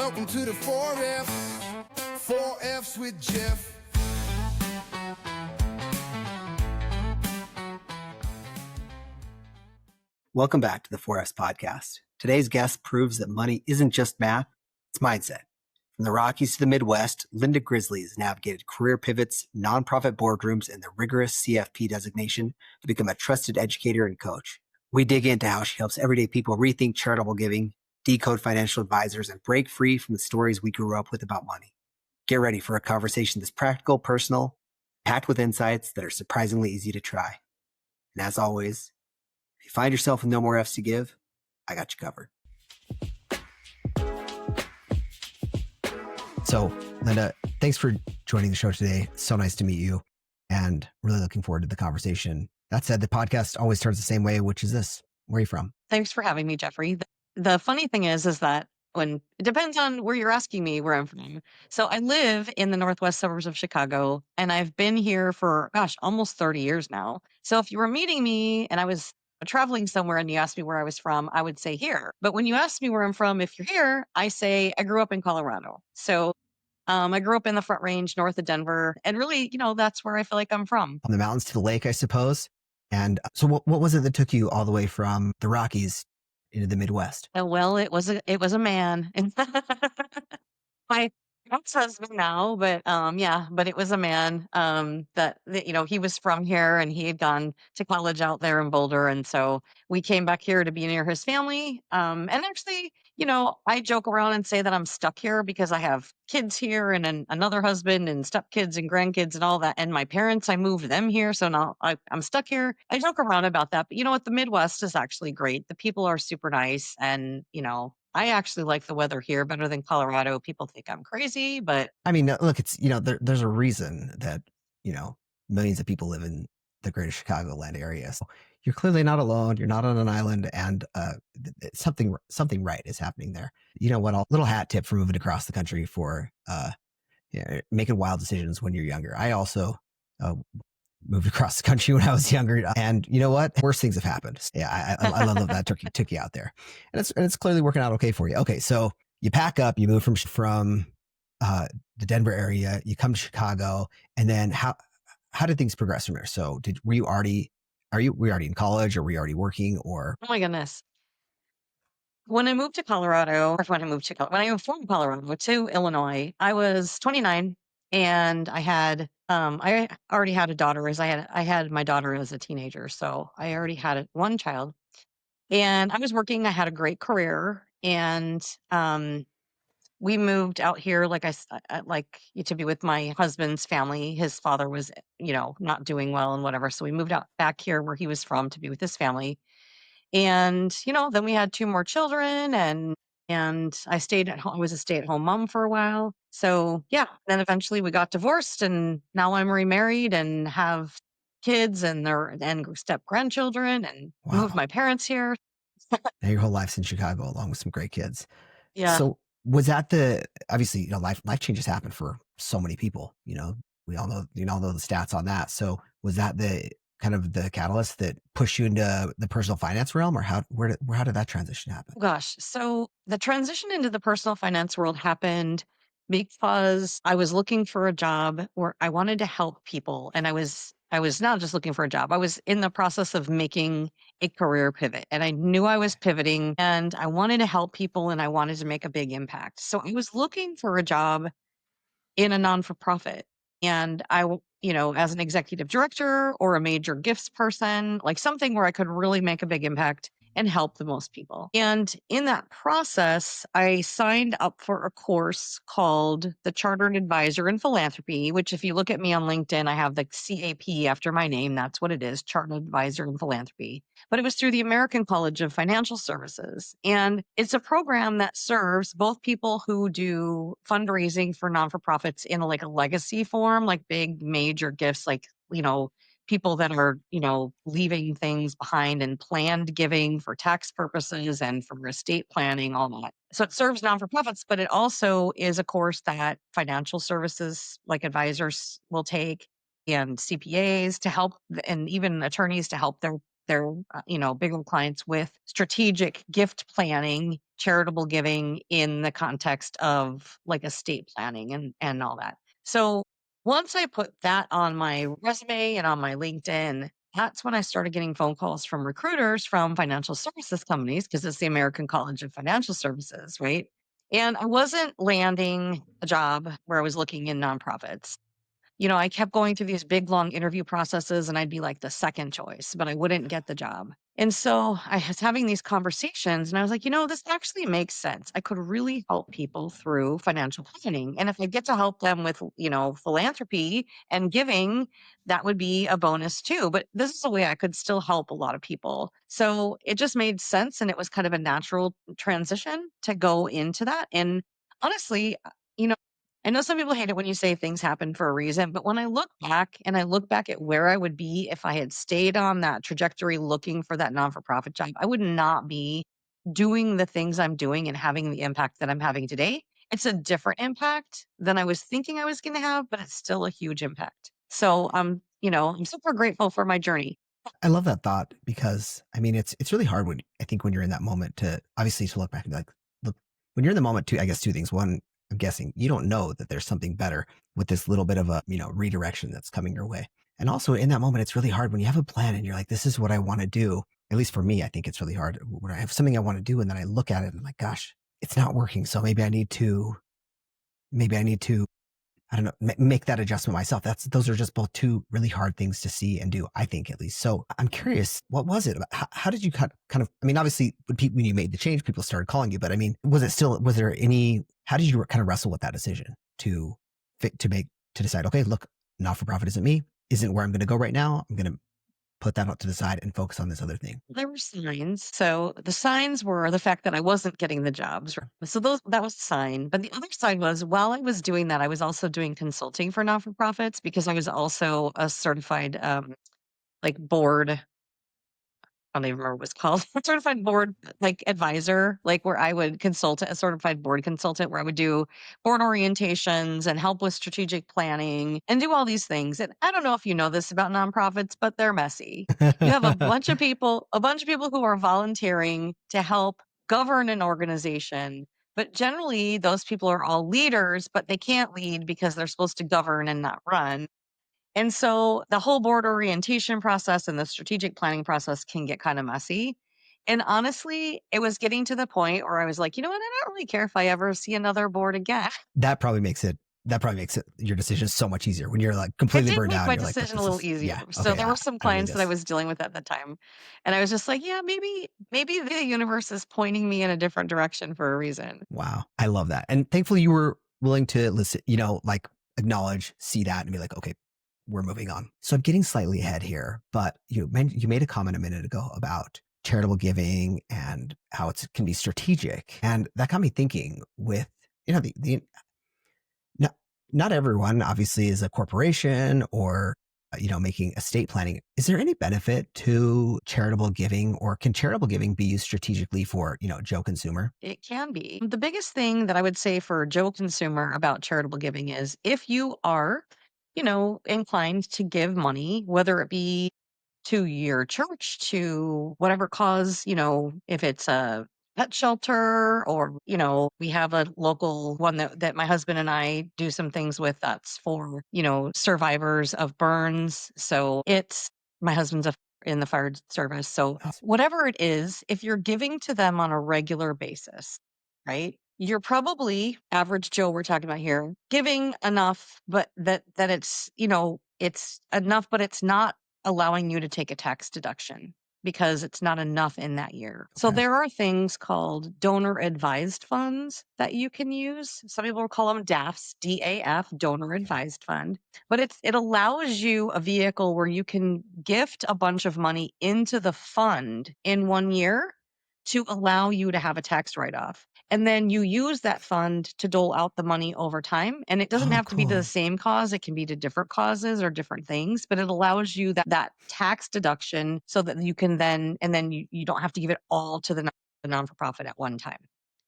Welcome to the 4 F's with Jeff. Welcome back to the 4Fs podcast. Today's guest proves that money isn't just math, it's mindset. From the Rockies to the Midwest, Linda Grizely has navigated career pivots, nonprofit boardrooms, and the rigorous CFP designation to become a trusted educator and coach. We dig into how she helps everyday people rethink charitable giving, decode financial advisors, and break free from the stories we grew up with about money. Get ready for a conversation that's practical, personal, packed with insights that are surprisingly easy to try. And as always, if you find yourself with no more F's to give, I got you covered. So, Linda, thanks for joining the show today. So nice to meet you and really looking forward to the conversation. That said, the podcast always starts the same way, which is this. Where are you from? Thanks for having me, Jeffrey. The funny thing is that it depends on where you're asking me where I'm from. So I live in the northwest suburbs of Chicago, and I've been here for, almost 30 years now. So if you were meeting me and I was traveling somewhere and you asked me where I was from, I would say here. But when you ask me where I'm from, if you're here, I say I grew up in Colorado. So I grew up in the Front Range north of Denver, and really, that's where I feel like I'm from. From the mountains to the lake, I suppose. And so what was it that took you all the way from the Rockies into the Midwest? Well, it was a man. My ex-husband now, but but it was a man that he was from here and he had gone to college out there in Boulder, and so we came back here to be near his family. And actually, I joke around and say that I'm stuck here because I have kids here and another husband and stepkids and grandkids and all that. And my parents, I moved them here, so now I'm stuck here. I joke around about that, but you know what? The Midwest is actually great. The people are super nice, and I actually like the weather here better than Colorado. People think I'm crazy, but I mean, look, it's, there's a reason that, millions of people live in the greater Chicagoland area. So you're clearly not alone. You're not on an island, and something right is happening there. You know what? A little hat tip for moving across the country for making wild decisions when you're younger. I also moved across the country when I was younger, and you know what? Worse things have happened. Yeah, I love that took you out there, and it's clearly working out okay for you. Okay, so you pack up, you move from the Denver area, you come to Chicago, and then how did things progress from there? So were you already in college, or were you already working, or? oh my goodness. When I moved to Colorado, or when I moved from Colorado to Illinois, I was 29, and I already had a daughter. I had my daughter as a teenager, so I already had one child, and I was working. I had a great career, and we moved out here, to be with my husband's family. His father was, not doing well and whatever, so we moved out back here where he was from to be with his family. And, then we had two more children, and I stayed at home. I was a stay-at-home mom for a while. So, yeah, then eventually we got divorced, and now I'm remarried and have kids and step grandchildren, and moved my parents here. Now your whole life's in Chicago along with some great kids. Yeah. So was that obviously, life changes happen for so many people, we all know, the stats on that. So was that the kind of the catalyst that pushed you into the personal finance realm, or how did that transition happen? Gosh. So the transition into the personal finance world happened because I was looking for a job where I wanted to help people. And I was not just looking for a job. I was in the process of making a career pivot, and I knew I was pivoting, and I wanted to help people, and I wanted to make a big impact. So I was looking for a job in a non-for-profit. And as an executive director or a major gifts person, like something where I could really make a big impact and help the most people. And in that process, I signed up for a course called the Chartered Advisor in Philanthropy, which if you look at me on LinkedIn, I have the CAP after my name. That's what it is, Chartered Advisor in Philanthropy. But it was through the American College of Financial Services. And it's a program that serves both people who do fundraising for non-for-profits in a legacy form, like big major gifts, people that are, leaving things behind, and planned giving for tax purposes and for estate planning, all that. So it serves non-for-profits, but it also is a course that financial services like advisors will take, and CPAs to help, and even attorneys to help their their, bigger clients with strategic gift planning, charitable giving in the context of like estate planning and all that. So once I put that on my resume and on my LinkedIn, that's when I started getting phone calls from recruiters from financial services companies because it's the American College of Financial Services, right? And I wasn't landing a job where I was looking in nonprofits. I kept going through these big, long interview processes and I'd be like the second choice, but I wouldn't get the job. And so I was having these conversations and I was like, this actually makes sense. I could really help people through financial planning. And if I get to help them with, philanthropy and giving, that would be a bonus too. But this is a way I could still help a lot of people. So it just made sense. And it was kind of a natural transition to go into that. And honestly, you know, I know some people hate it when you say things happen for a reason, but when I look back and I look back at where I would be if I had stayed on that trajectory looking for that non for profit job, I would not be doing the things I'm doing and having the impact that I'm having today. It's a different impact than I was thinking I was going to have, but it's still a huge impact. So I'm super grateful for my journey. I love that thought because I mean it's really hard when I think when you're in that moment to obviously to look back and be like, look, when you're in the moment too, I guess two things. One, I'm guessing you don't know that there's something better with this little bit of a, redirection that's coming your way. And also in that moment, it's really hard when you have a plan and you're like, this is what I want to do. At least for me, I think it's really hard when I have something I want to do and then I look at it and I'm like, gosh, it's not working. So maybe I need to I don't know, make that adjustment myself. Those are just both two really hard things to see and do, I think, at least. So I'm curious, what was it? How did you kind of, I mean, obviously when you made the change, people started calling you, but I mean, how did you kind of wrestle with that decision to decide, okay, look, not for profit isn't me, isn't where I'm going to go right now. I'm going to put that out to the side and focus on this other thing. There were signs. So the signs were the fact that I wasn't getting the jobs. So that was a sign. But the other side was while I was doing that, I was also doing consulting for not-for-profits because I was also a certified like board I don't even remember what it's called. Certified board like advisor, like where I would consult a certified board consultant where I would do board orientations and help with strategic planning and do all these things. And I don't know if you know this about nonprofits, but they're messy. You have a bunch of people who are volunteering to help govern an organization. But generally, those people are all leaders, but they can't lead because they're supposed to govern and not run. And so the whole board orientation process and the strategic planning process can get kind of messy. And honestly, it was getting to the point where I was like, you know what? I don't really care if I ever see another board again. That probably makes your decision so much easier when you're like It completely did burned make out and my you're like, look, decision a this little is, easier. yeah, So okay, there yeah, were some I don't need clients that I this. was dealing with at the time. And I was just like, yeah, maybe the universe is pointing me in a different direction for a reason. Wow. I love that. And thankfully you were willing to listen, like acknowledge, see that and be like, okay, we're moving on. So I'm getting slightly ahead here, but you made a comment a minute ago about charitable giving and how it can be strategic. And that got me thinking with, the not, not everyone obviously is a corporation or making estate planning. Is there any benefit to charitable giving or can charitable giving be used strategically for Joe consumer? It can be. The biggest thing that I would say for Joe consumer about charitable giving is if you are, inclined to give money, whether it be to your church, to whatever cause, if it's a pet shelter or, we have a local one that my husband and I do some things with that's for, survivors of burns. So it's my husband's in the fire service. So whatever it is, if you're giving to them on a regular basis, right? You're probably average Joe we're talking about here, giving enough, but that it's, it's enough, but it's not allowing you to take a tax deduction because it's not enough in that year. So Okay. there are things called donor advised funds that you can use. Some people will call them DAFs, DAF, donor advised fund, but it allows you a vehicle where you can gift a bunch of money into the fund in 1 year to allow you to have a tax write off. And then you use that fund to dole out the money over time. And it doesn't Oh, have to be to the cool. same cause. It can be to different causes or different things, but it allows you that tax deduction so that you can then you don't have to give it all to the non-for-profit at one time.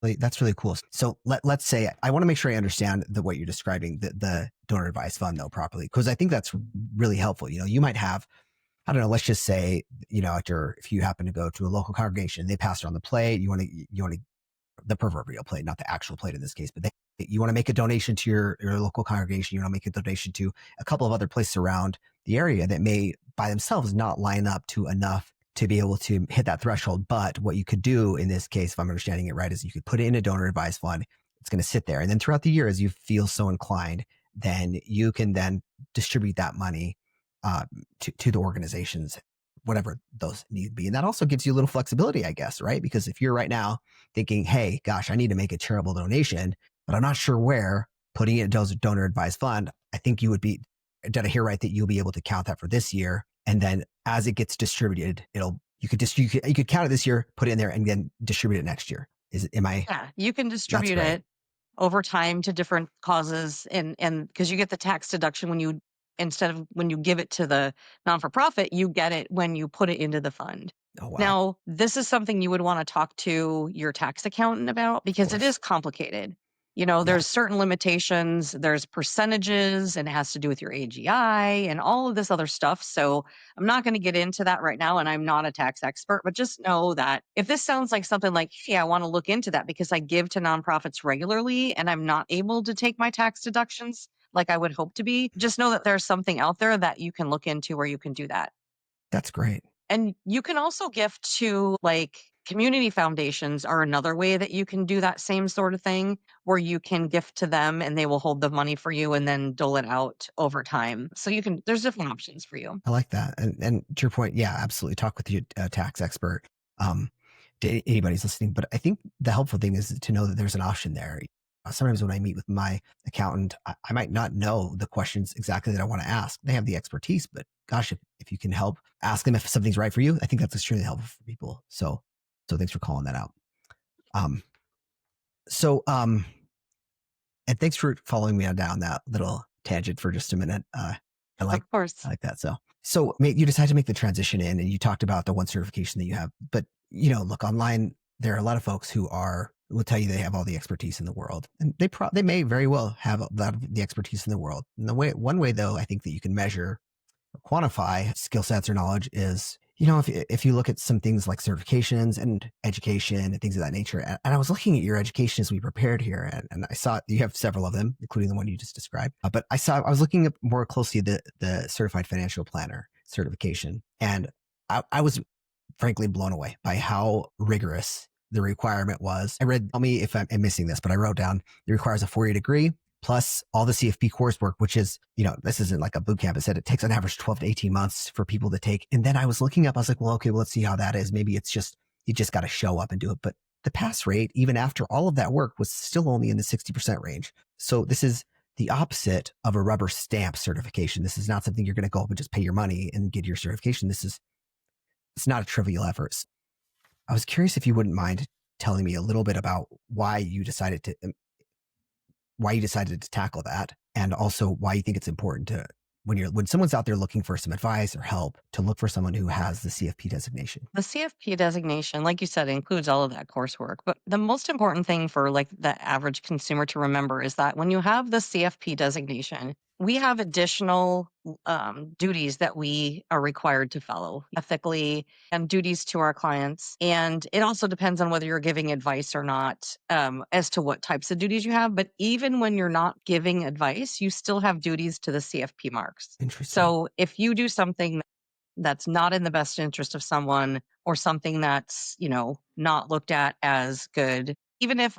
That's really cool. So let's say I want to make sure I understand what you're describing, the donor advised fund though properly, because I think that's really helpful. You might have I don't know, let's just say, if you happen to go to a local congregation, they pass around the plate, you want to the proverbial plate, not the actual plate in this case, but you want to make a donation to your local congregation. You want to make a donation to a couple of other places around the area that may by themselves not line up to enough to be able to hit that threshold. But what you could do in this case, if I'm understanding it right, is you could put it in a donor advised fund. It's going to sit there. And then throughout the year, as you feel so inclined, then you can then distribute that money uh, to the organizations, whatever those need to be. And that also gives you a little flexibility, I guess, right? Because if you're right now thinking, hey, gosh, I need to make a charitable donation, but I'm not sure where, putting it in a donor advised fund, I think you would be, did I hear right that you'll be able to count that for this year? And then as it gets distributed, you could count it this year, put it in there, and then distribute it next year. Yeah, you can That's distribute great. it over time to different causes, and because you get the tax deduction instead of when you give it to the non-for-profit, you get it when you put it into the fund. Oh, wow. Now, this is something you would want to talk to your tax accountant about Of because it course. is complicated. Yeah. There's certain limitations, there's percentages, and it has to do with your AGI and all of this other stuff. So I'm not going to get into that right now, and I'm not a tax expert, but just know that if this sounds like something like, hey, I want to look into that because I give to nonprofits regularly and I'm not able to take my tax deductions like I would hope to be, just know that there's something out there that you can look into where you can do that. That's great. And you can also gift to like community foundations are another way that you can do that same sort of thing where you can gift to them and they will hold the money for you and then dole it out over time. So there's different options for you. I like that. And to your point, yeah, absolutely. Talk with your tax expert. Um, to anybody's listening, but I think the helpful thing is to know that there's an option there. Sometimes when I meet with my accountant, I might not know the questions exactly that I want to ask. They have the expertise, but gosh, if you can help ask them if something's right for you, I think that's extremely helpful for people. So thanks for calling that out. Um, so, and thanks for following me on down that little tangent for just a minute. I like Of course. I like that. So you decided to make the transition in, and you talked about the one certification that you have. But look, online there are a lot of folks who will tell you they have all the expertise in the world, and they may very well have a lot of the expertise in the world. And one way though, I think that you can measure quantify skill sets or knowledge is, if you look at some things like certifications and education and things of that nature, and I was looking at your education as we prepared here, and I saw you have several of them, including the one you just described. But I was looking at more closely the certified financial planner certification, and I was frankly blown away by how rigorous the requirement was. Tell me if I'm missing this, but I wrote down it requires a 4-year degree plus all the CFP coursework, which is, this isn't like a boot camp. It said it takes on average 12 to 18 months for people to take. And then I was looking up, I was like, well, okay, well, let's see how that is. Maybe it's just, you just got to show up and do it. But the pass rate, even after all of that work, was still only in the 60% range. So this is the opposite of a rubber stamp certification. This is not something you're going to go up and just pay your money and get your certification. It's not a trivial effort. I was curious if you wouldn't mind telling me a little bit about why you decided to tackle that, and also why you think it's important to, when someone's out there looking for some advice or help, to look for someone who has the CFP designation. The CFP designation, like you said, includes all of that coursework. But the most important thing for like the average consumer to remember is that when you have the CFP designation, we have additional duties that we are required to follow ethically and duties to our clients. And it also depends on whether you're giving advice or not as to what types of duties you have. But even when you're not giving advice, you still have duties to the CFP marks. Interesting. So if you do something that's not in the best interest of someone or something that's, not looked at as good. Even if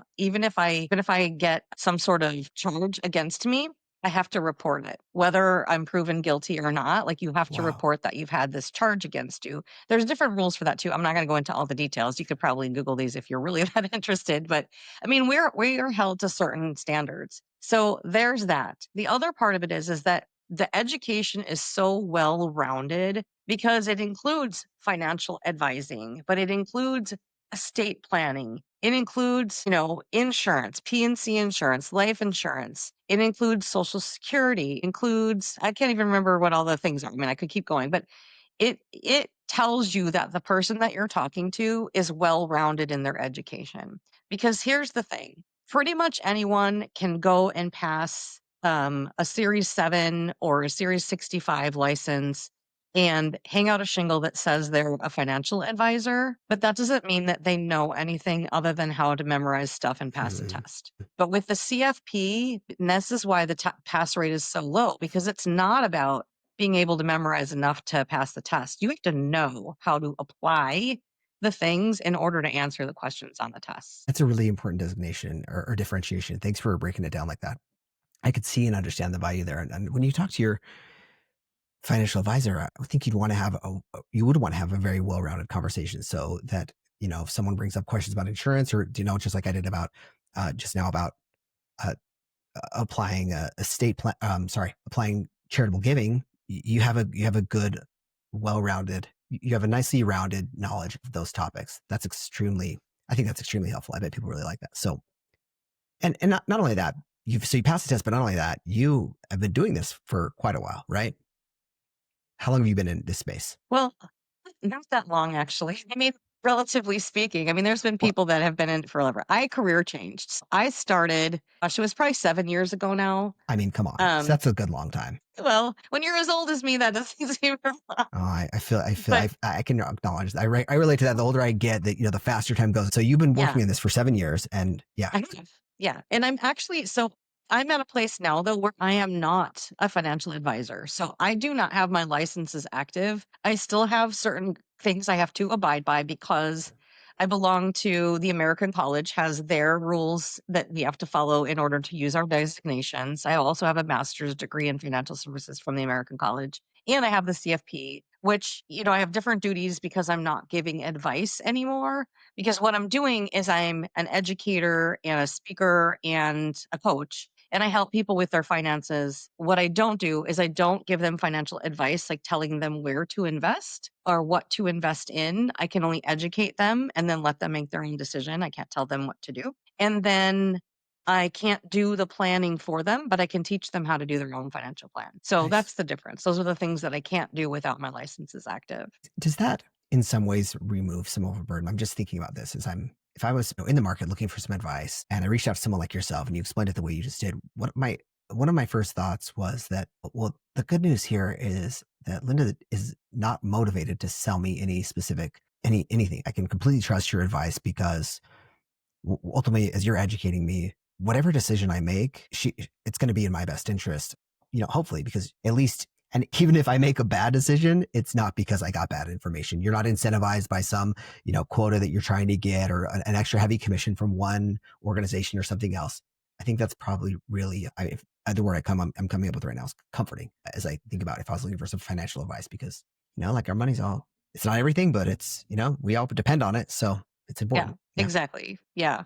I get some sort of charge against me, I have to report it. Whether I'm proven guilty or not, like you have to Wow. report that you've had this charge against you. There's different rules for that too. I'm not going to go into all the details. You could probably Google these if you're really that interested, but I mean, we are held to certain standards. So there's that. The other part of it is that the education is so well rounded because it includes financial advising, but it includes estate planning. It includes, insurance, PNC insurance, life insurance. It includes social security, includes, I can't even remember what all the things are. I mean, I could keep going, but it tells you that the person that you're talking to is well rounded in their education. Because here's the thing, pretty much anyone can go and pass a Series 7 or a Series 65 license and hang out a shingle that says they're a financial advisor, but that doesn't mean that they know anything other than how to memorize stuff and pass a Mhm. test. But with the CFP, and this is why the pass rate is so low, because it's not about being able to memorize enough to pass the test. You have to know how to apply the things in order to answer the questions on the test. That's a really important designation or differentiation. Thanks for breaking it down like that. I could see and understand the value there. And when you talk to your financial advisor, I think you would want to have a very well-rounded conversation so that, if someone brings up questions about insurance or, just like I did about just now about uh, applying a state plan, applying charitable giving, you have a good, well-rounded, you have a nicely rounded knowledge of those topics. I think that's extremely helpful. I bet people really like that. So, and not only that, you passed the test, but not only that, you have been doing this for quite a while, right? How long have you been in this space? Well, not that long, actually. I mean, relatively speaking, I mean, there's been Well, people that have been in it forever. I career changed. So I started, gosh, it was probably 7 years ago now. I mean, come on. So Um, that's a good long time. well, when you're as old as me, that doesn't seem long. Oh, I feel, But I can acknowledge that. I relate to that. The older I get, that the faster time goes. So you've been yeah, working in this for 7 years, and yeah, I have. Yeah. And I'm actually, so I'm at a place now, though, where I am not a financial advisor. So I do not have my licenses active. I still have certain things I have to abide by because I belong to the American College, has their rules that we have to follow in order to use our designations. I also have a master's degree in financial services from the American College. And I have the CFP, which, I have different duties because I'm not giving advice anymore, because what I'm doing is I'm an educator and a speaker and a coach, and I help people with their finances. What I don't do is I don't give them financial advice, like telling them where to invest or what to invest in. I can only educate them and then let them make their own decision. I can't tell them what to do. And then I can't do the planning for them, but I can teach them how to do their own financial plan. So nice. that's the difference. Those are the things that I can't do without my licenses active. Does that in some ways remove some overburden? I'm just thinking about this as if I was in the market looking for some advice and I reached out to someone like yourself and you explained it the way you just did, one of my first thoughts was that, well, the good news here is that Linda is not motivated to sell me anything. I can completely trust your advice because ultimately, as you're educating me, whatever decision I make, it's going to be in my best interest, hopefully, because at least, and even if I make a bad decision, it's not because I got bad information. You're not incentivized by some, quota that you're trying to get or an extra heavy commission from one organization or something else. I think that's probably really, the word I'm coming up with right now is comforting as I think about if I was looking for some financial advice because, like our money's it's not everything, but it's, we all depend on it. So it's Yeah, important. Yeah. exactly. Yeah.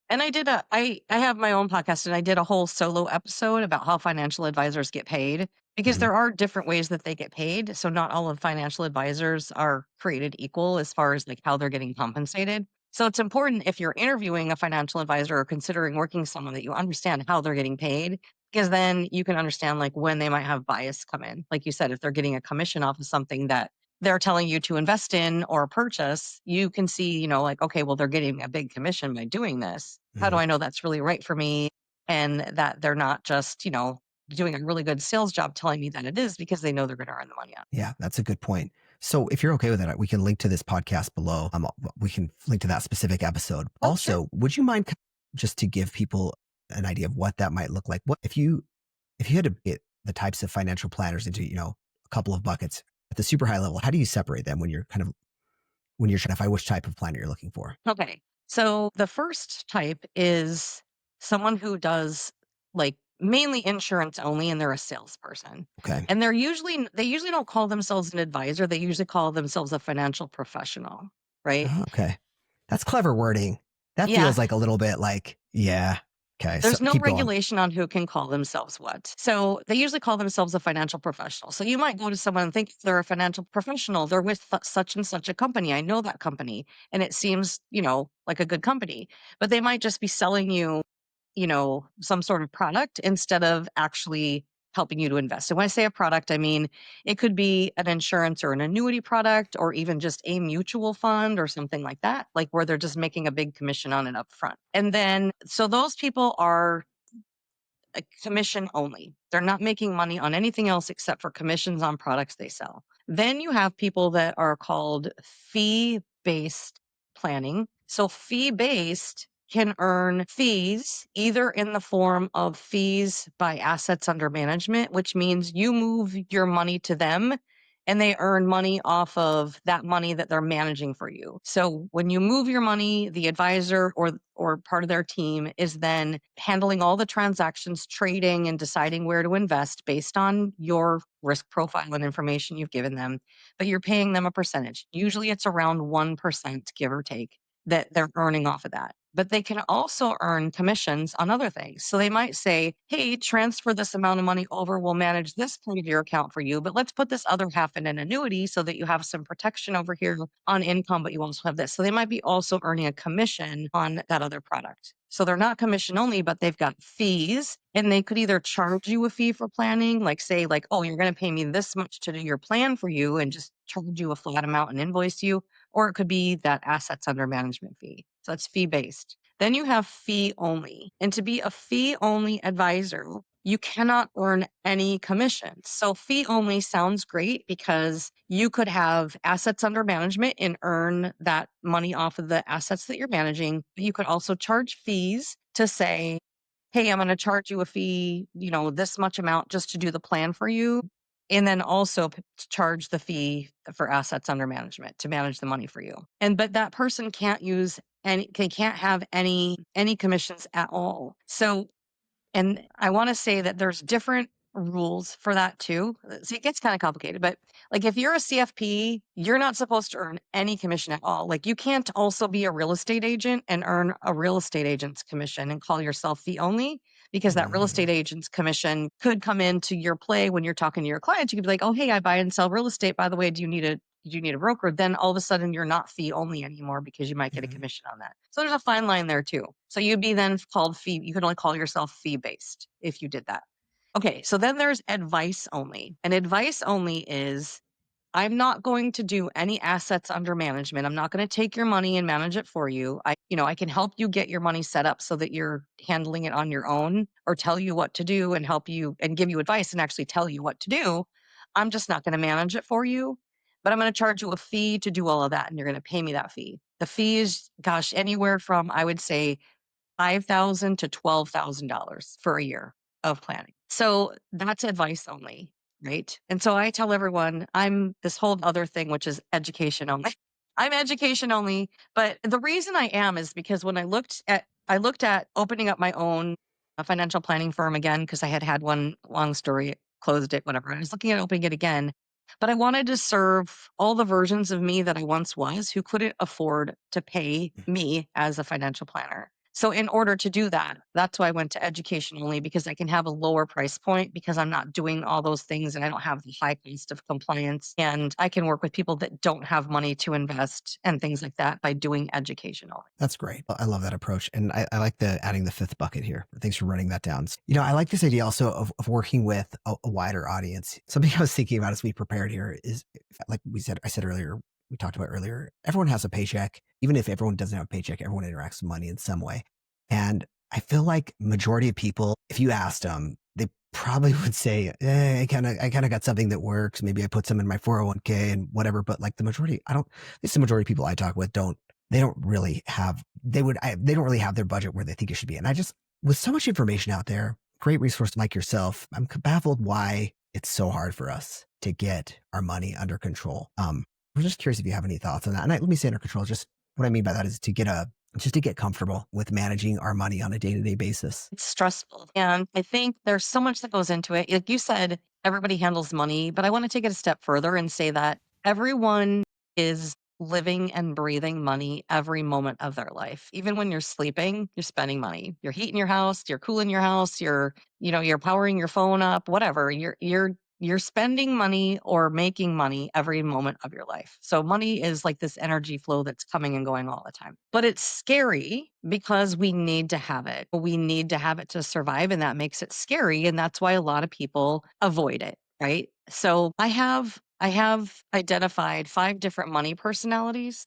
And I have my own podcast and I did a whole solo episode about how financial advisors get paid, because Mhm. there are different ways that they get paid. So not all of financial advisors are created equal as far as like how they're getting compensated. So it's important, if you're interviewing a financial advisor or considering working with someone, that you understand how they're getting paid, because then you can understand like when they might have bias come in. Like you said, if they're getting a commission off of something that they're telling you to invest in or purchase, you can see, like, okay, well, they're getting a big commission by doing this. How do Mhm. I know that's really right for me? And that they're not just, doing a really good sales job telling me that it is, because they know they're going to earn the money on it. Yeah, that's a good point. So if you're okay with that, we can link to this podcast below. We can link to that specific episode. Oh, sure. Also, would you mind just to give people an idea of what that might look like? What if you had to get the types of financial planners into, a couple of buckets at the super high level, how do you separate them when you're trying to find which type of planner you're looking for? Okay. So the first type is someone who does like mainly insurance only, and they're a salesperson. Okay. And they usually don't call themselves an advisor. They usually call themselves a financial professional, right? Oh, okay. That's clever wording. That Yeah. feels like a little bit like, yeah. Okay. So There's no keep going. regulation on who can call themselves what. So they usually call themselves a financial professional. So you might go to someone and think they're a financial professional. They're with such and such a company. I know that company. And it seems, like a good company, but they might just be selling you, some sort of product instead of actually helping you to invest. And when I say a product, I mean, it could be an insurance or an annuity product, or even just a mutual fund or something like that, like where they're just making a big commission on it up front. And then, so those people are a commission only. They're not making money on anything else except for commissions on products they sell. Then you have people that are called fee-based planning. So fee-based can earn fees either in the form of fees by assets under management, which means you move your money to them and they earn money off of that money that they're managing for you. So when you move your money, the advisor or part of their team is then handling all the transactions, trading and deciding where to invest based on your risk profile and information you've given them, but you're paying them a percentage. Usually it's around 1%, give or take, that they're earning off of that. But they can also earn commissions on other things. So they might say, hey, transfer this amount of money over. We'll manage this part of your account for you, but let's put this other half in an annuity so that you have some protection over here on income, but you also have this. So they might be also earning a commission on that other product. So they're not commission only, but they've got fees, and they could either charge you a fee for planning, like say like, oh, you're going to pay me this much to do your plan for you and just charge you a flat amount and invoice you. Or it could be that assets under management fee. So that's fee based. Then you have fee only. And to be a fee only advisor, you cannot earn any commissions. So fee only sounds great because you could have assets under management and earn that money off of the assets that you're managing. But you could also charge fees to say, hey, I'm going to charge you a fee, this much amount just to do the plan for you. And then also charge the fee for assets under management to manage the money for you. But that person can't use they can't have any commissions at all. So, and I want to say that there's different rules for that too. See, it gets kind of complicated, but like if you're a CFP, you're not supposed to earn any commission at all. Like you can't also be a real estate agent and earn a real estate agent's commission and call yourself fee only, because that real estate agent's commission could come into your play when you're talking to your clients. You could be like, oh, hey, I buy and sell real estate. By the way, do you need a broker? Then all of a sudden you're not fee only anymore because you might get a commission on that. So there's a fine line there too. So you'd be then called fee. You could only call yourself fee based if you did that. Okay. So then there's advice only. And advice only is, I'm not going to do any assets under management. I'm not going to take your money and manage it for you. I can help you get your money set up so that you're handling it on your own, or tell you what to do and help you and give you advice and actually tell you what to do. I'm just not going to manage it for you, but I'm going to charge you a fee to do all of that. And you're going to pay me that fee. The fee is, gosh, anywhere from, I would say, $5,000 to $12,000 for a year of planning. So that's advice only, right? And so I tell everyone I'm this whole other thing, which is education only. I'm education only, but the reason I am is because when I looked at opening up my own financial planning firm again, because I had one, long story, closed it, whatever. I was looking at opening it again, but I wanted to serve all the versions of me that I once was who couldn't afford to pay me as a financial planner. So in order to do that, that's why I went to education only, because I can have a lower price point because I'm not doing all those things and I don't have the high cost of compliance, and I can work with people that don't have money to invest and things like that by doing education only. That's great. I love that approach. And I like adding the fifth bucket here. Thanks for running that down. I like this idea also of working with a wider audience. Something I was thinking about as we prepared here is, like I said earlier, we talked about earlier, everyone has a paycheck. Even if everyone doesn't have a paycheck, everyone interacts with money in some way. And I feel like majority of people, if you asked them, they probably would say, I kind of got something that works. Maybe I put some in my 401k and whatever. But like the majority, at least the majority of people I talk with they don't really have their budget where they think it should be. And with so much information out there, great resource like yourself, I'm baffled why it's so hard for us to get our money under control. I'm just curious if you have any thoughts on that. And let me say under control, just what I mean by that is to get comfortable with managing our money on a day-to-day basis. It's stressful. And I think there's so much that goes into it. Like you said, everybody handles money, but I want to take it a step further and say that everyone is living and breathing money every moment of their life. Even when you're sleeping, you're spending money. You're heating your house, you're cooling your house, you're powering your phone up, whatever. You're spending money or making money every moment of your life. So money is like this energy flow that's coming and going all the time. But it's scary because we need to have it. We need to have it to survive, and that makes it scary. And that's why a lot of people avoid it, right? So I have identified 5 different money personalities.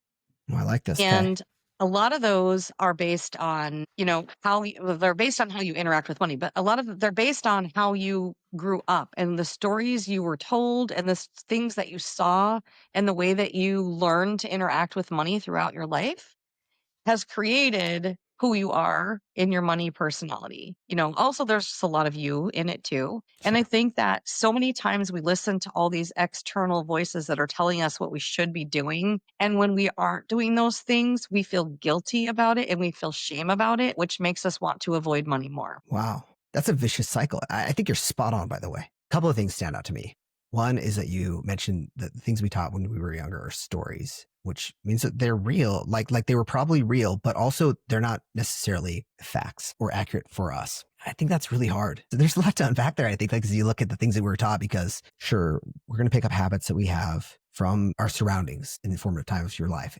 Oh, I like this. And a lot of those are based on, they're based on how you interact with money, but a lot of they're based on how you grew up and the stories you were told and the things that you saw and the way that you learned to interact with money throughout your life has created who you are in your money personality. Also there's just a lot of you in it too. And I Sure. think that so many times we listen to all these external voices that are telling us what we should be doing. And when we aren't doing those things, we feel guilty about it and we feel shame about it, which makes us want to avoid money more. Wow. That's a vicious cycle. I think you're spot on, by the way. A couple of things stand out to me. One is that you mentioned that the things we taught when we were younger are stories, which means that they're real, like they were probably real, but also they're not necessarily facts or accurate for us. I think that's really hard. So there's a lot to unpack there, I think, like as you look at the things that we were taught, because sure, we're going to pick up habits that we have from our surroundings in the formative times of your life.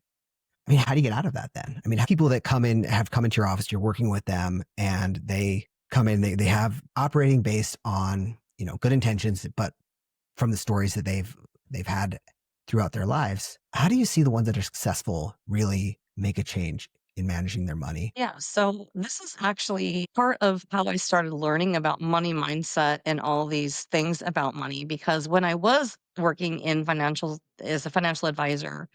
I mean, how do you get out of that then? I mean, people that have come into your office, you're working with them and they come in, they have operating based on, good intentions, but from the stories that they've had throughout their lives. How do you see the ones that are successful really make a change in managing their money? Yeah, so this is actually part of how I started learning about money mindset and all these things about money because when I was working in financial as a financial advisor,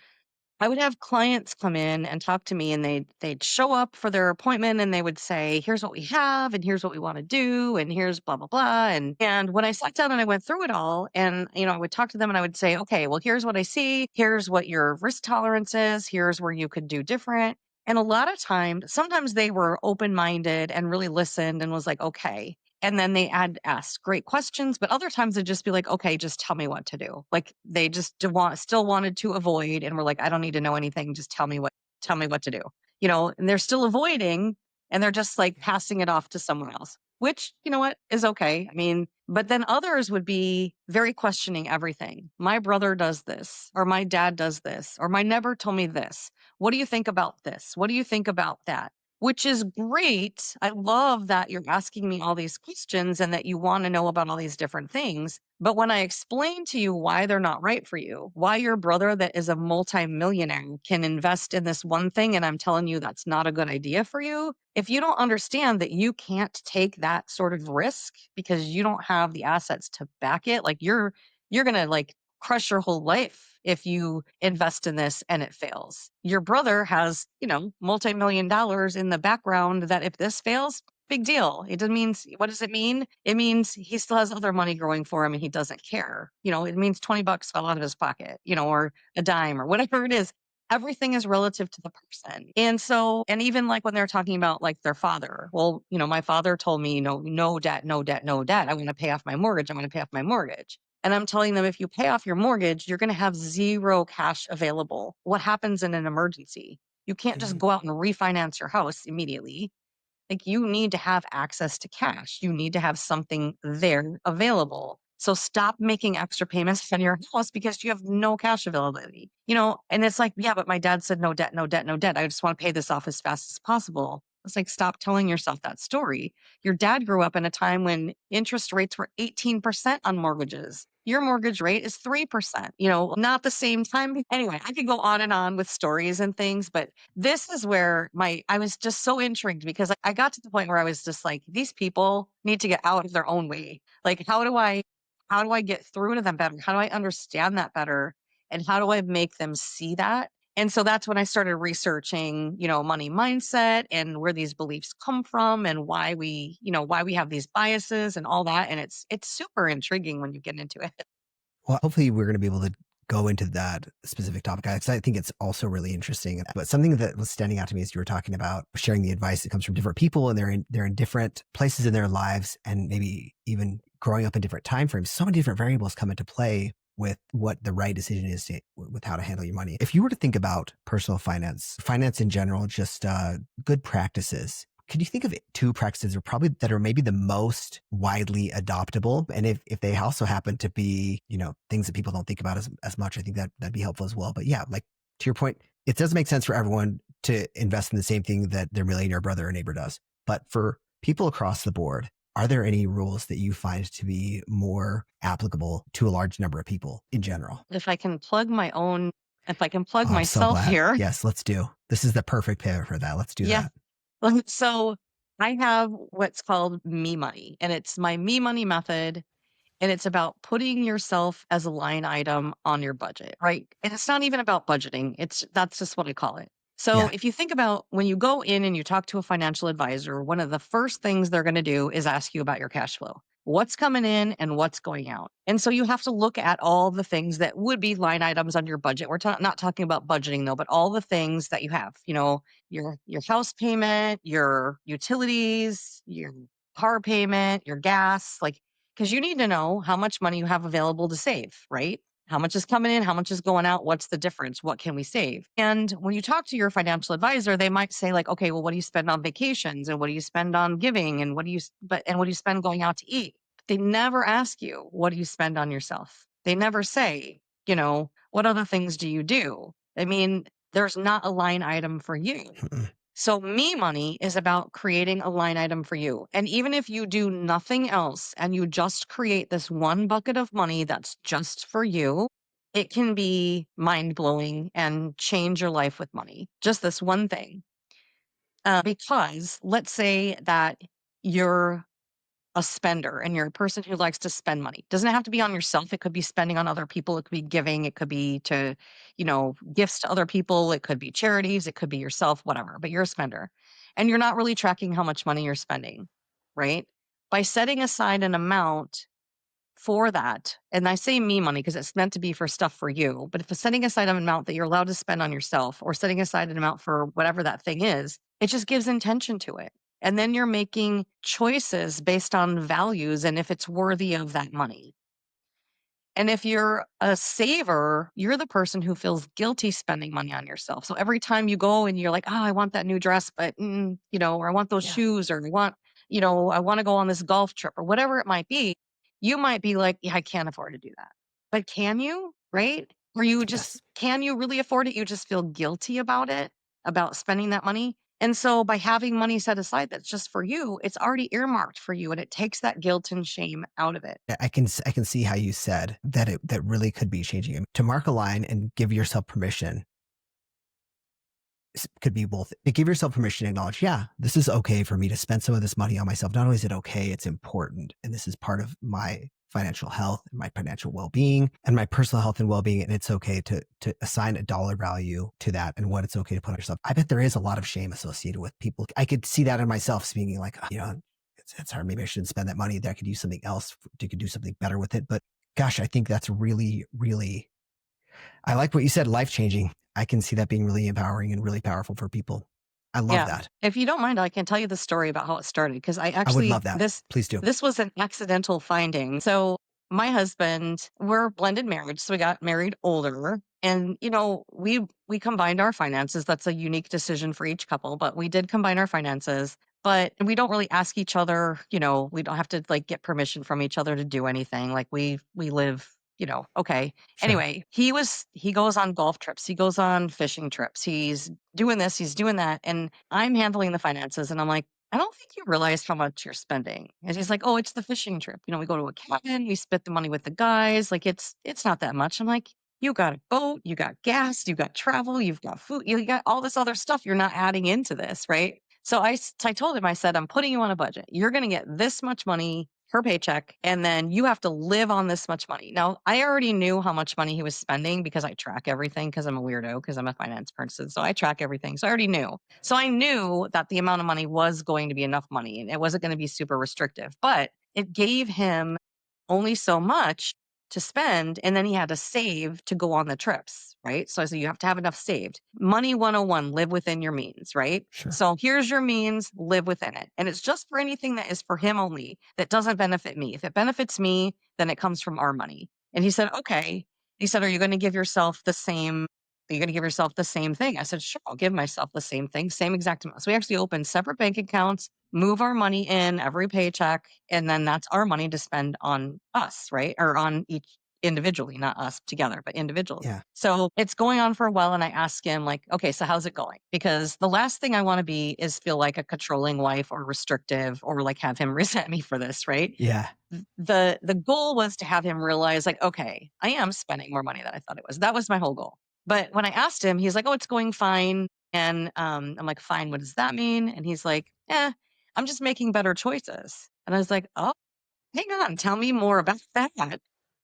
I would have clients come in and talk to me and they'd show up for their appointment and they would say, "Here's what we have and here's what we want to do and here's blah blah blah." And when I sat down and I went through it all and I would talk to them and I would say, "Okay, well here's what I see. Here's what your risk tolerance is. Here's where you could do different." And a lot of times, sometimes they were open-minded and really listened and was like, "Okay." And then they had asked great questions, but other times they'd just be like, "Okay, just tell me what to do." Like they just still wanted to avoid and were like, "I don't need to know anything. Just tell me what to do." And they're still avoiding and they're just like passing it off to someone else, which, what is okay. I mean, but then others would be very questioning everything. My brother does this, or my dad does this, or my neighbor told me this. What do you think about this? What do you think about that? Which is great. I love that you're asking me all these questions and that you want to know about all these different things. But when I explain to you why they're not right for you, why your brother that is a multimillionaire can invest in this one thing, and I'm telling you that's not a good idea for you, if you don't understand that you can't take that sort of risk because you don't have the assets to back it, like you're gonna like crush your whole life if you invest in this and it fails. Your brother has, multi-million dollars in the background that if this fails, big deal. It means, what does it mean? It means he still has other money growing for him and he doesn't care. It means $20 fell out of his pocket, or a dime or whatever it is. Everything is relative to the person. And so, and even like when they're talking about like their father, well, my father told me, no debt, no debt, no debt. I'm going to pay off my mortgage. I'm going to pay off my mortgage. And I'm telling them, if you pay off your mortgage, you're going to have zero cash available. What happens in an emergency? You can't just go out and refinance your house immediately. Like you need to have access to cash. You need to have something there available. So stop making extra payments on your house because you have no cash availability. And it's like, yeah, but my dad said no debt, no debt, no debt. I just want to pay this off as fast as possible. It's like, stop telling yourself that story. Your dad grew up in a time when interest rates were 18% on mortgages. Your mortgage rate is 3%, not the same time. Anyway, I could go on and on with stories and things, but this is where I was just so intrigued because I got to the point where I was just like, these people need to get out of their own way. Like, how do I get through to them better? How do I understand that better? And how do I make them see that? And so that's when I started researching, money mindset and where these beliefs come from and why we have these biases and all that. And it's super intriguing when you get into it. Well, hopefully we're going to be able to go into that specific topic because I think it's also really interesting. But something that was standing out to me as you were talking about sharing the advice that comes from different people and they're in different places in their lives and maybe even growing up in different time frames. So many different variables come into play with what the right decision is with how to handle your money. If you were to think about personal finance in general, just good practices, could you think of two practices that are maybe the most widely adoptable? And if they also happen to be, things that people don't think about as much, I think that'd be helpful as well. But yeah, like to your point, it does make sense for everyone to invest in the same thing that their millionaire brother or neighbor does. But for people across the board, are there any rules that you find to be more applicable to a large number of people in general? If I can plug my own if I can plug Oh, I'm so myself glad. here. Yes, let's do. This is the perfect pivot for that. Let's do Yeah. that. So I have what's called me money, and it's my me money method. And it's about putting yourself as a line item on your budget, right? And it's not even about budgeting. That's just what I call it. So Yeah. if you think about when you go in and you talk to a financial advisor, one of the first things they're going to do is ask you about your cash flow. What's coming in and what's going out. And so you have to look at all the things that would be line items on your budget. We're not talking about budgeting though, but all the things that you have, your house payment, your utilities, your car payment, your gas, like because you need to know how much money you have available to save, right? How much is coming in? How much is going out? What's the difference? What can we save? And when you talk to your financial advisor, they might say like, okay, well, what do you spend on vacations and what do you spend on giving and what do you spend going out to eat? They never ask you, what do you spend on yourself? They never say, what other things do you do? I mean, there's not a line item for you. So me money is about creating a line item for you. And even if you do nothing else and you just create this one bucket of money that's just for you, it can be mind blowing and change your life with money. Just this one thing. Because let's say that you're a spender and you're a person who likes to spend money. Doesn't have to be on yourself. It could be spending on other people. It could be giving. It could be to, gifts to other people. It could be charities. It could be yourself, whatever. But you're a spender and you're not really tracking how much money you're spending, right? By setting aside an amount for that, and I say me money because it's meant to be for stuff for you, but if it's setting aside an amount that you're allowed to spend on yourself or setting aside an amount for whatever that thing is, it just gives intention to it. And then you're making choices based on values and if it's worthy of that money. And if you're a saver, you're the person who feels guilty spending money on yourself. So every time you go and you're like, oh, I want that new dress, but, or I want those Yeah. shoes, or I want to go on this golf trip, or whatever it might be, you might be like, yeah, I can't afford to do that. But can you? Right? Or Yes. can you really afford it? You just feel guilty about it, about spending that money. And so by having money set aside that's just for you, it's already earmarked for you and it takes that guilt and shame out of it. I can see how you said that really could be changing. To mark a line and give yourself permission could be both. Give yourself permission to acknowledge, yeah, this is okay for me to spend some of this money on myself. Not only is it okay, it's important. And this is part of my financial health and my financial well-being and my personal health and well-being. And it's okay to assign a dollar value to that and what it's okay to put on yourself. I bet there is a lot of shame associated with people. I could see that in myself speaking like, it's hard. Maybe I shouldn't spend that money. That I could use something else. You could do something better with it. But gosh, I think that's really, really, I like what you said, life-changing. I can see that being really empowering and really powerful for people. I love Yeah. that. If you don't mind, I can tell you the story about how it started because I would love that. Please do. this was an accidental finding. So my husband, we're blended marriage, so we got married older, and we combined our finances. That's a unique decision for each couple, but we did combine our finances. But we don't really ask each other. We don't have to like get permission from each other to do anything. Like we live. Okay. Sure. Anyway, he goes on golf trips. He goes on fishing trips. He's doing this, he's doing that. And I'm handling the finances. And I'm like, I don't think you realize how much you're spending. And he's like, oh, it's the fishing trip. We go to a cabin, we split the money with the guys. Like it's not that much. I'm like, you got a boat, you got gas, you got travel, you've got food, you got all this other stuff you're not adding into this, right? So I told him, I said, I'm putting you on a budget. You're going to get this much money per paycheck, and then you have to live on this much money. Now, I already knew how much money he was spending because I track everything because I'm a weirdo, because I'm a finance person. So I track everything. So I already knew. So I knew that the amount of money was going to be enough money and it wasn't going to be super restrictive, but it gave him only so much to spend. And then he had to save to go on the trips, right? So I said, you have to have enough saved. Money 101, live within your means, right? Sure. So here's your means, live within it. And it's just for anything that is for him only, that doesn't benefit me. If it benefits me, then it comes from our money. And he said, okay. He said, are you going to give yourself the same? Are you going to give yourself the same thing? I said, sure, I'll give myself the same thing, same exact amount. So we actually opened separate bank accounts, move our money in every paycheck, and then that's our money to spend on us, right? Or on each individually, not us together, but individually. Yeah. So it's going on for a while. And I ask him, like, okay, so how's it going? Because the last thing I want to be is feel like a controlling wife or restrictive or like have him resent me for this, right? Yeah. The goal was to have him realize, like, okay, I am spending more money than I thought it was. That was my whole goal. But when I asked him, he's like, "Oh, it's going fine." And I'm like, "Fine, what does that mean?" And he's like, I'm just making better choices." And I was like, "Oh, hang on, tell me more about that."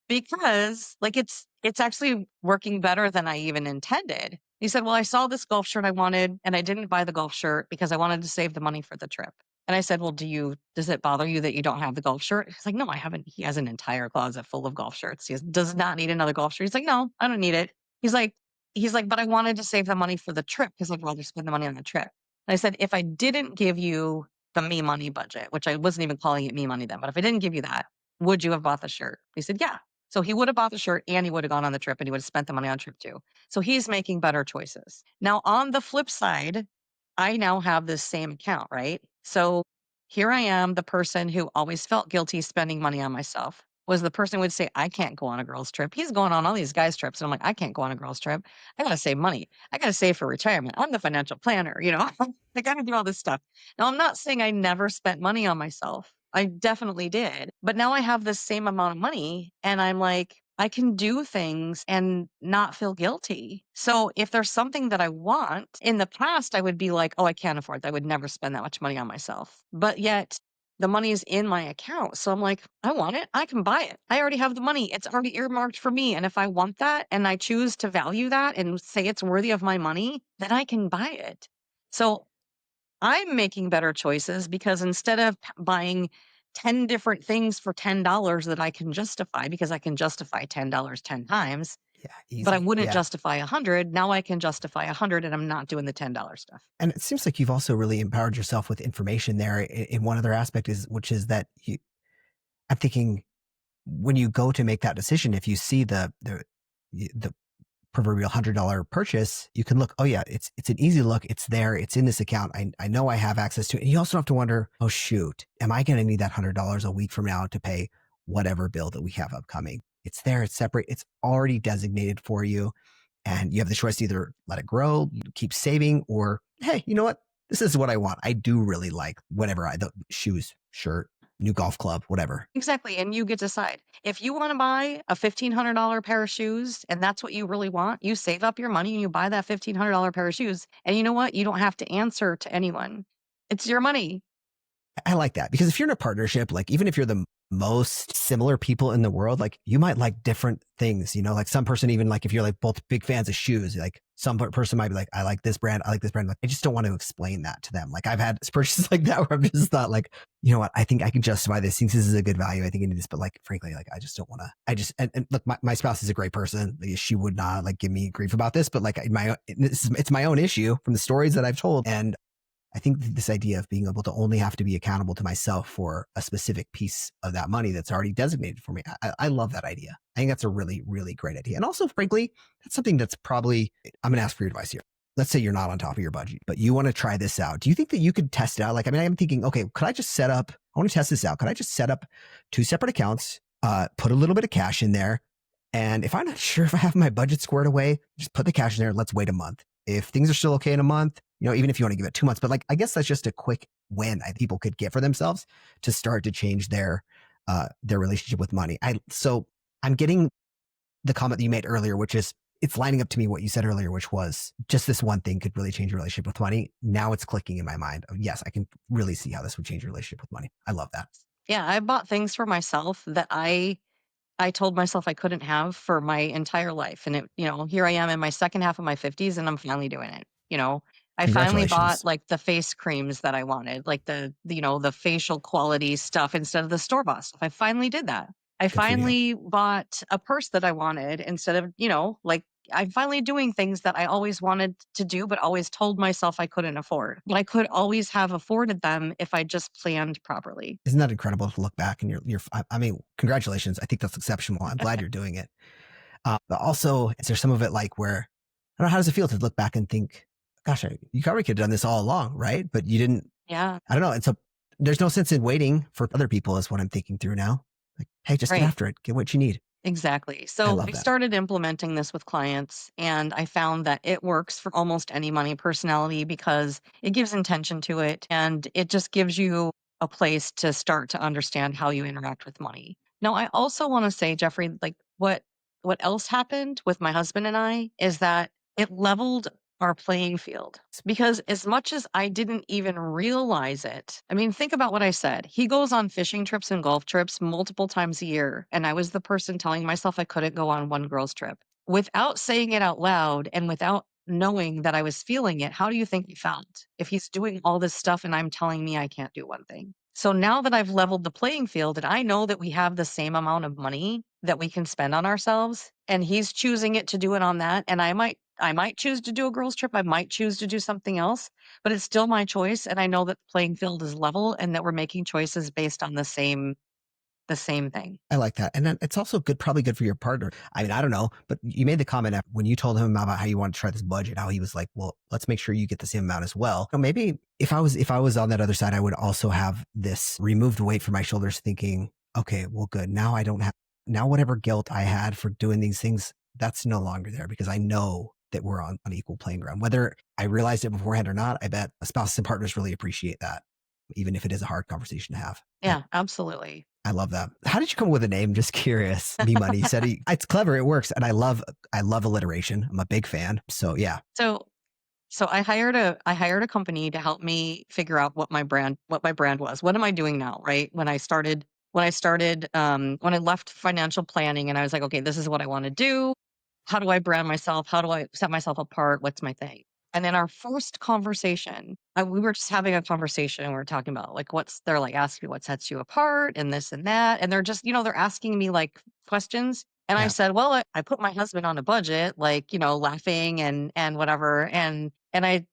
Because like it's actually working better than I even intended. He said, "Well, I saw this golf shirt I wanted and I didn't buy the golf shirt because I wanted to save the money for the trip." And I said, "Well, does it bother you that you don't have the golf shirt?" He's like, "No, I haven't." He has an entire closet full of golf shirts. Does not need another golf shirt. He's like, "No, I don't need it." He's like, "But I wanted to save the money for the trip because I'd rather spend the money on the trip." And I said, "If I didn't give you the me money budget," which I wasn't even calling it me money then, but if I didn't give you that, would you have bought the shirt? He said, "Yeah." So he would have bought the shirt and he would have gone on the trip and he would have spent the money on trip too. So he's making better choices. Now, on the flip side, I now have this same account, right? So here I am, the person who always felt guilty spending money on myself. Was the person who would say, "I can't go on a girl's trip." He's going on all these guys' trips. And I'm like, "I can't go on a girl's trip. I got to save money. I got to save for retirement. I'm the financial planner, I got to do all this stuff." Now, I'm not saying I never spent money on myself. I definitely did. But now I have the same amount of money and I'm like, I can do things and not feel guilty. So if there's something that I want, in the past, I would be like, "Oh, I can't afford that. I would never spend that much money on myself." But yet the money is in my account. So I'm like, I want it. I can buy it. I already have the money. It's already earmarked for me. And if I want that and I choose to value that and say it's worthy of my money, then I can buy it. So I'm making better choices because instead of buying 10 different things for $10 that I can justify because I can justify $10 10 times, Yeah, but I easy. wouldn't Yeah. justify 100. Now I can justify 100 and I'm not doing the $10 stuff. And it seems like you've also really empowered yourself with information there. In one other aspect which is that I'm thinking when you go to make that decision, if you see the proverbial $100 purchase, you can look, oh yeah, it's an easy look. It's there. It's in this account. I know I have access to it. And you also have to wonder, oh shoot, am I going to need that $100 a week from now to pay whatever bill that we have upcoming? It's there. It's separate. It's already designated for you. And you have the choice to either let it grow, keep saving, or hey, you know what? This is what I want. I do really like whatever the shoes, shirt, new golf club, whatever. Exactly. And you get to decide. If you want to buy a $1,500 pair of shoes and that's what you really want, you save up your money and you buy that $1,500 pair of shoes. And you know what? You don't have to answer to anyone. It's your money. I like that because if you're in a partnership, like even if you're the most similar people in the world, like you might like different things, like some person, even like if you're like both big fans of shoes, like some person might be like, I like this brand. I like this brand. Like, I just don't want to explain that to them. Like I've had purchases like that where I've just thought like, you know what? I think I can justify this since this is a good value. I think I need this, but like, frankly, like I just don't want to, and look, my spouse is a great person. Like, she would not like give me grief about this, but like it's my own issue from the stories that I've told. And I think this idea of being able to only have to be accountable to myself for a specific piece of that money that's already designated for me. I love that idea. I think that's a really, really great idea. And also, frankly, that's something that's probably, I'm going to ask for your advice here. Let's say you're not on top of your budget, but you want to try this out. Do you think that you could test it out? Like, I mean, I'm thinking, okay, could I just set up, I want to test this out. Could I just set up 2 separate accounts, put a little bit of cash in there? And if I'm not sure if I have my budget squared away, just put the cash in there. Let's wait a month. If things are still okay in a month, even if you want to give it 2 months, but like, I guess that's just a quick win people could get for themselves to start to change their relationship with money. So I'm getting the comment that you made earlier, which is it's lining up to me what you said earlier, which was just this one thing could really change your relationship with money. Now it's clicking in my mind. Yes, I can really see how this would change your relationship with money. I love that. Yeah, I bought things for myself that I told myself I couldn't have for my entire life. And here I am in my second half of my 50s and I'm finally doing it. I finally bought Congratulations. like the face creams that I wanted, like the facial quality stuff instead of the store-bought stuff. I finally did that. I Good for you. finally bought a purse that I wanted instead of, like I'm finally doing things that I always wanted to do, but always told myself I couldn't afford. But I could always have afforded them if I just planned properly. Isn't that incredible to look back and I mean, congratulations. I think that's exceptional. I'm glad you're doing it. But also, is there some of it like where, I don't know, how does it feel to look back and think, gosh, you probably could have done this all along, right? But you didn't, Yeah, I don't know. And so there's no sense in waiting for other people is what I'm thinking through now. Like, hey, just get right. after it. Get what you need. Exactly. I So love I that. started implementing this with clients, and I found that it works for almost any money personality because it gives intention to it and it just gives you a place to start to understand how you interact with money. Now, I also want to say, Jeffrey, like what what else happened with my husband and I is that it leveled our playing field. Because as much as I didn't even realize it, I mean, think about what I said. He goes on fishing trips and golf trips multiple times a year. And I was the person telling myself I couldn't go on one girl's trip. Without saying it out loud and without knowing that I was feeling it, how do you think he felt? If he's doing all this stuff and I'm telling me I can't do one thing. So now that I've leveled the playing field and I know that we have the same amount of money that we can spend on ourselves and he's choosing it to do it on that and I might choose to do a girls trip, I might choose to do something else, but it's still my choice and I know that the playing field is level and that we're making choices based on the same thing. I like that. And then it's also good, probably good for your partner. I mean, I don't know, but you made the comment when you told him about how you wanted to try this budget, how he was like, well, let's make sure you get the same amount as well. So maybe if I was on that other side, I would also have this removed weight from my shoulders thinking, okay, well, good. Now I don't have, now whatever guilt I had for doing these things, that's no longer there because I know that we're on equal playing ground. Whether I realized it beforehand or not, I bet spouses and partners really appreciate that, even if it is a hard conversation to have. Yeah, absolutely. I love that. How did you come up with a name? Just curious. Me Money. You said it's clever. It works. And I love alliteration. I'm a big fan. So yeah. So I hired a company to help me figure out what my brand was. What am I doing now, right? When I left financial planning and I was like, okay, this is what I want to do. How do I brand myself? How do I set myself apart? What's my thing? And in our first conversation, we were just having a conversation and we were talking about like they're like asking me what sets you apart and this and that. And they're just, they're asking me like questions. And I Yeah. said, well, I put my husband on a budget, like, laughing and whatever. And I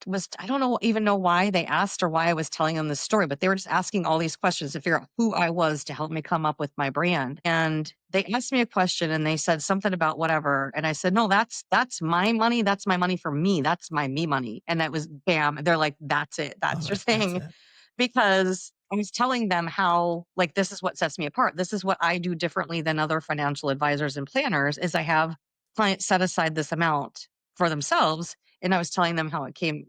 don't even know why they asked or why I was telling them this story, but they were just asking all these questions to figure out who I was to help me come up with my brand. And they asked me a question and they said something about whatever. And I said, no, that's my money. That's my money for me. That's my me money. And that was bam. They're like, that's it. Oh, That's your that's thing. it. Because I was telling them how, like, this is what sets me apart. This is what I do differently than other financial advisors and planners is I have clients set aside this amount for themselves. And I was telling them how it came,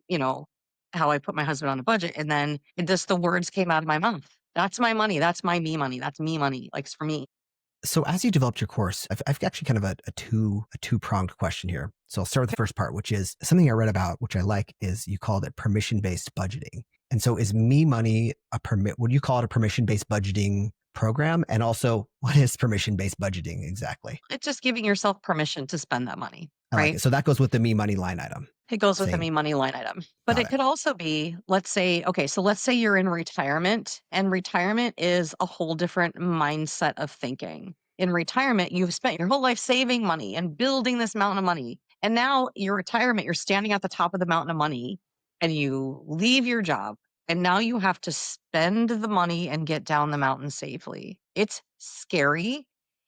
how I put my husband on a budget. And then the words came out of my mouth. That's my money. That's my me money. That's me money. Like it's for me. So as you developed your course, I've actually kind of a two-pronged question here. So I'll start with the first part, which is something I read about, which I like, is you called it permission-based budgeting. And so is Me Money would you call it a permission-based budgeting program? And also, what is permission-based budgeting exactly? It's just giving yourself permission to spend that money, I like right? it. So that goes with the Me Money line item. It goes with the Saying, me money line item. But got it it. could also be, let's say, okay, so let's say you're in retirement and retirement is a whole different mindset of thinking. In retirement, you've spent your whole life saving money and building this mountain of money. And now your retirement, you're standing at the top of the mountain of money and you leave your job and now you have to spend the money and get down the mountain safely. It's scary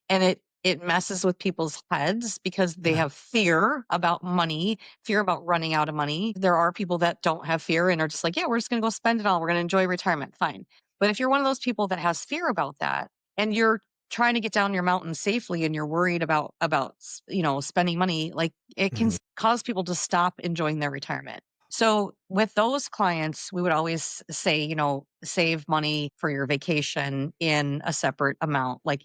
and it messes with people's heads because they Yeah. have fear about money, fear about running out of money. There are people that don't have fear and are just like, yeah, we're just going to go spend it all. We're going to enjoy retirement. Fine. But if you're one of those people that has fear about that and you're trying to get down your mountain safely and you're worried about spending money, like it can Mhm. cause people to stop enjoying their retirement. So with those clients, we would always say, save money for your vacation in a separate amount. Like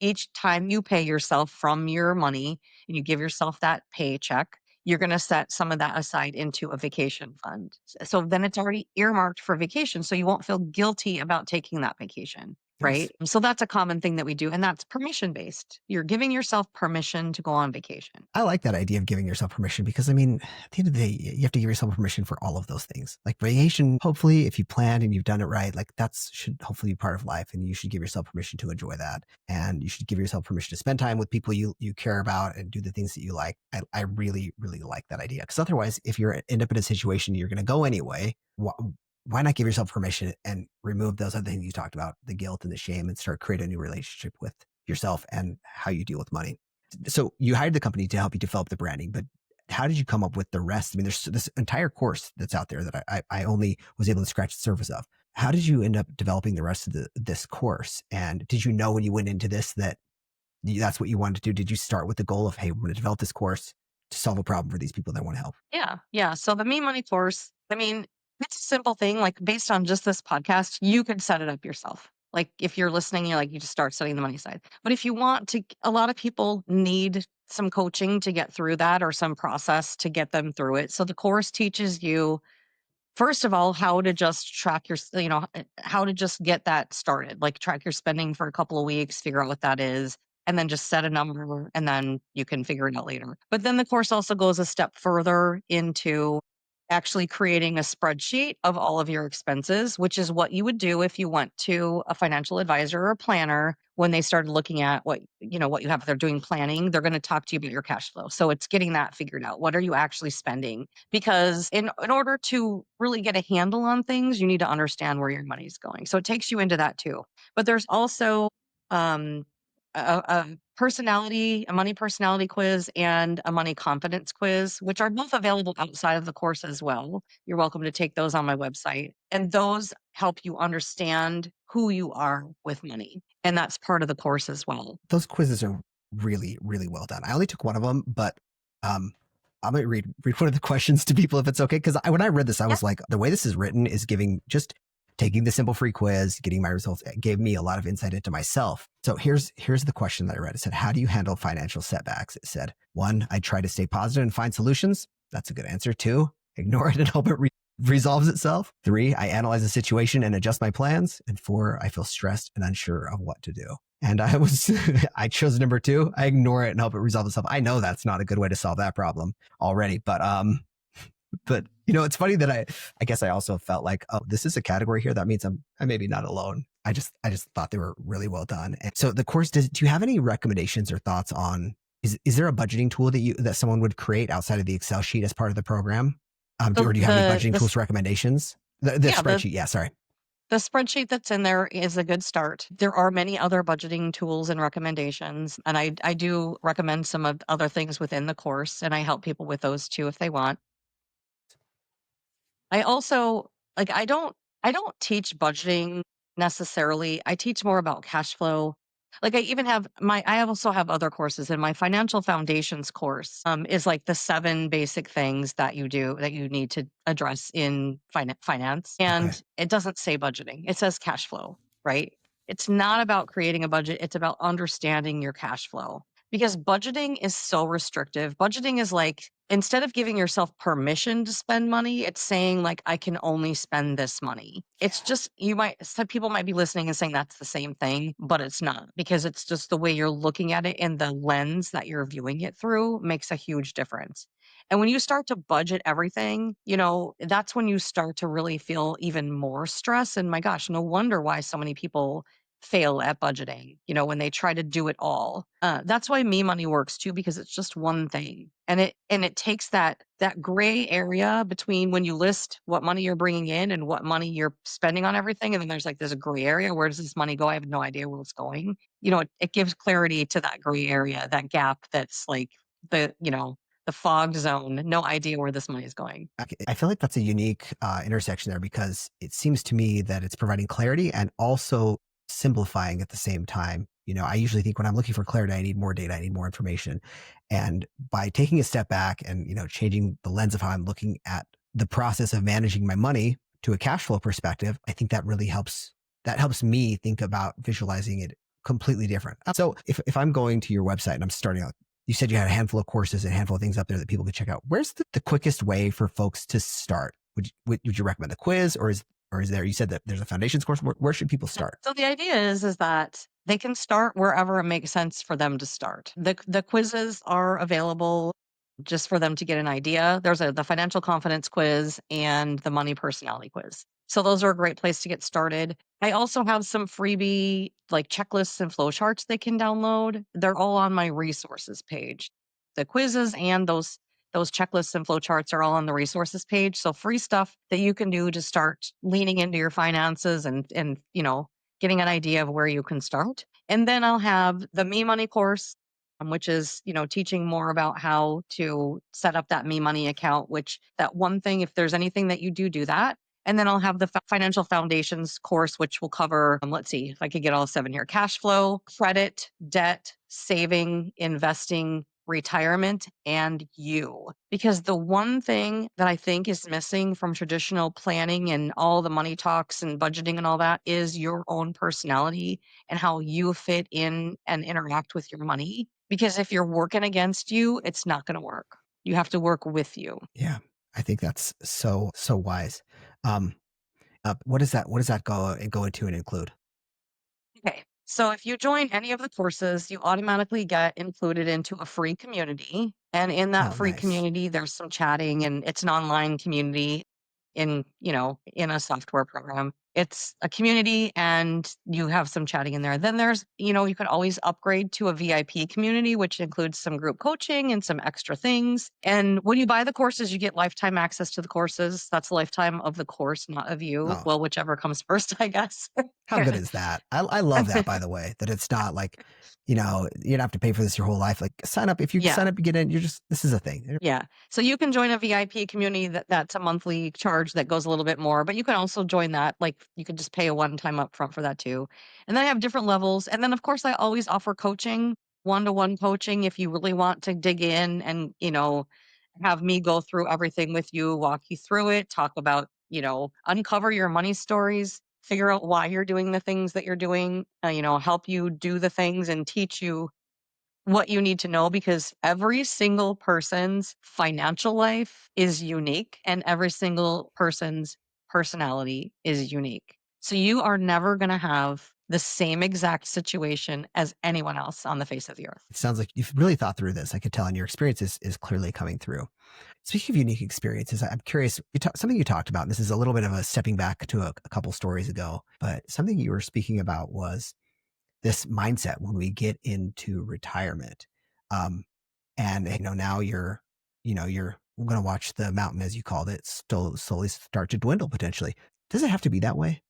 each time you pay yourself from your money and you give yourself that paycheck, you're going to set some of that aside into a vacation fund. So then it's already earmarked for vacation. So you won't feel guilty about taking that vacation. Nice. Right. So that's a common thing that we do. And that's permission based. You're giving yourself permission to go on vacation. I like that idea of giving yourself permission because, I mean, at the end of the day, you have to give yourself permission for all of those things. Like vacation, hopefully, if you planned and you've done it right, like should hopefully be part of life. And you should give yourself permission to enjoy that. And you should give yourself permission to spend time with people you care about and do the things that you like. I really, really like that idea. Because otherwise, if you're end up in a situation you're going to go anyway, why not give yourself permission and remove those other things you talked about, the guilt and the shame, and start create a new relationship with yourself and how you deal with money? So you hired the company to help you develop the branding, but how did you come up with the rest? I mean, there's this entire course that's out there that I only was able to scratch the surface of. How did you end up developing the rest of this course? And did you know when you went into this that that's what you wanted to do? Did you start with the goal of, hey, we're going to develop this course to solve a problem for these people that want to help? Yeah. Yeah. So the Me Money course, I mean, it's a simple thing. Like based on just this podcast, you could set it up yourself. Like if you're listening, you just start setting the money aside. But if you want to, a lot of people need some coaching to get through that or some process to get them through it. So the course teaches you, first of all, how to just track your, how to just get that started, like track your spending for a couple of weeks, figure out what that is, and then just set a number and then you can figure it out later. But then the course also goes a step further into actually creating a spreadsheet of all of your expenses, which is what you would do if you went to a financial advisor or a planner when they started looking at what you have. They're doing planning, they're going to talk to you about your cash flow. So it's getting that figured out. What are you actually spending? Because in order to really get a handle on things, you need to understand where your money's going. So it takes you into that too. But there's also um, a money personality quiz and a money confidence quiz, which are both available outside of the course as well. You're welcome to take those on my website. And those help you understand who you are with money. And that's part of the course as well. Those quizzes are really, really well done. I only took one of them, but I might read one of the questions to people if it's okay. Because when I read this, I was like, the way this is written is taking the simple free quiz, getting my results. It gave me a lot of insight into myself. So here's the question that I read. It said, how do you handle financial setbacks? It said, 1, I try to stay positive and find solutions. That's a good answer. 2, ignore it and hope it resolves itself. 3, I analyze the situation and adjust my plans. And 4, I feel stressed and unsure of what to do. And I chose number 2. I ignore it and hope it resolves itself. I know that's not a good way to solve that problem already, but it's funny that I guess I also felt like, oh, this is a category here. That means I'm maybe not alone. I just thought they were really well done. And so the course, do you have any recommendations or thoughts on, is there a budgeting tool that someone would create outside of the Excel sheet as part of the program? Or do you have any budgeting tools recommendations? The spreadsheet. Sorry. The spreadsheet that's in there is a good start. There are many other budgeting tools and recommendations, and I do recommend some of other things within the course, and I help people with those too if they want. I also I don't teach budgeting necessarily. I teach more about cash flow. Like I also have other courses, and my financial foundations course is like the 7 basic things that you need to address in finance. And Okay. it doesn't say budgeting. It says cash flow, right? It's not about creating a budget. It's about understanding your cash flow because budgeting is so restrictive. Budgeting is like, instead of giving yourself permission to spend money, it's saying like, I can only spend this money. It's just, some people might be listening and saying that's the same thing, but it's not, because it's just the way you're looking at it and the lens that you're viewing it through makes a huge difference. And when you start to budget everything, that's when you start to really feel even more stress. And my gosh, no wonder why so many people fail at budgeting, when they try to do it all. That's why Me Money works too, because it's just one thing. And it takes that gray area between when you list what money you're bringing in and what money you're spending on everything. And then there's like this gray area. Where does this money go? I have no idea where it's going. It gives clarity to that gray area, that gap that's like the fog zone, no idea where this money is going. I feel like that's a unique intersection there, because it seems to me that it's providing clarity and also simplifying at the same time. I usually think when I'm looking for clarity, I need more data, I need more information. And by taking a step back and, changing the lens of how I'm looking at the process of managing my money to a cash flow perspective, I think that really helps. That helps me think about visualizing it completely different. So if I'm going to your website and I'm starting out, you said you had a handful of courses and a handful of things up there that people could check out. Where's the quickest way for folks to start? Would you recommend the quiz, or is there, you said that there's a foundations course. Where should people start? So the idea is that they can start wherever it makes sense for them to start. The quizzes are available just for them to get an idea. There's the financial confidence quiz and the money personality quiz. So those are a great place to get started. I also have some freebie like checklists and flowcharts they can download. They're all on my resources page. The quizzes and those checklists and flowcharts are all on the resources page. So free stuff that you can do to start leaning into your finances and getting an idea of where you can start. And then I'll have the Me Money course, which is, teaching more about how to set up that Me Money account, which that one thing, if there's anything that you do that. And then I'll have the financial foundations course, which will cover, let's see if I could get all 7 here: cash flow, credit, debt, saving, investing, retirement, and you. Because the one thing that I think is missing from traditional planning and all the money talks and budgeting and all that is your own personality and how you fit in and interact with your money. because if you're working against you, it's not going to work. You have to work with you. Yeah. I think that's so wise. Um, what does that go into and include? Okay. So if you join any of the courses, you automatically get included into a free community. And in that Oh, free nice. community, there's some chatting, and it's an online community in a software program. It's a community and you have some chatting in there. Then you can always upgrade to a VIP community, which includes some group coaching and some extra things. And when you buy the courses, you get lifetime access to the courses. That's a lifetime of the course, not of you. Oh, Well, whichever comes first, I guess. how good is that? I love that, by the way, that it's not like, you don't have to pay for this your whole life. Like sign up. If you Yeah. sign up, you get in. This is a thing. Yeah. So you can join a VIP community that's a monthly charge that goes a little bit more, but you can also join that. Like you could just pay a one-time upfront for that too. And then I have different levels. And then of course I always offer coaching, one-to-one coaching if you really want to dig in and, have me go through everything with you, walk you through it, talk about, uncover your money stories, figure out why you're doing the things that you're doing, help you do the things and teach you what you need to know because every single person's financial life is unique and every single person's personality is unique. So you are never going to have the same exact situation as anyone else on the face of the earth. It sounds like you've really thought through this. I could tell, and your experience is clearly coming through. Speaking of unique experiences, I'm curious, something you talked about, and this is a little bit of a stepping back to a couple stories ago, but something you were speaking about was this mindset when we get into retirement. Um, and now you're going to watch the mountain, as you called it, still slowly start to dwindle potentially. Does it have to be that way?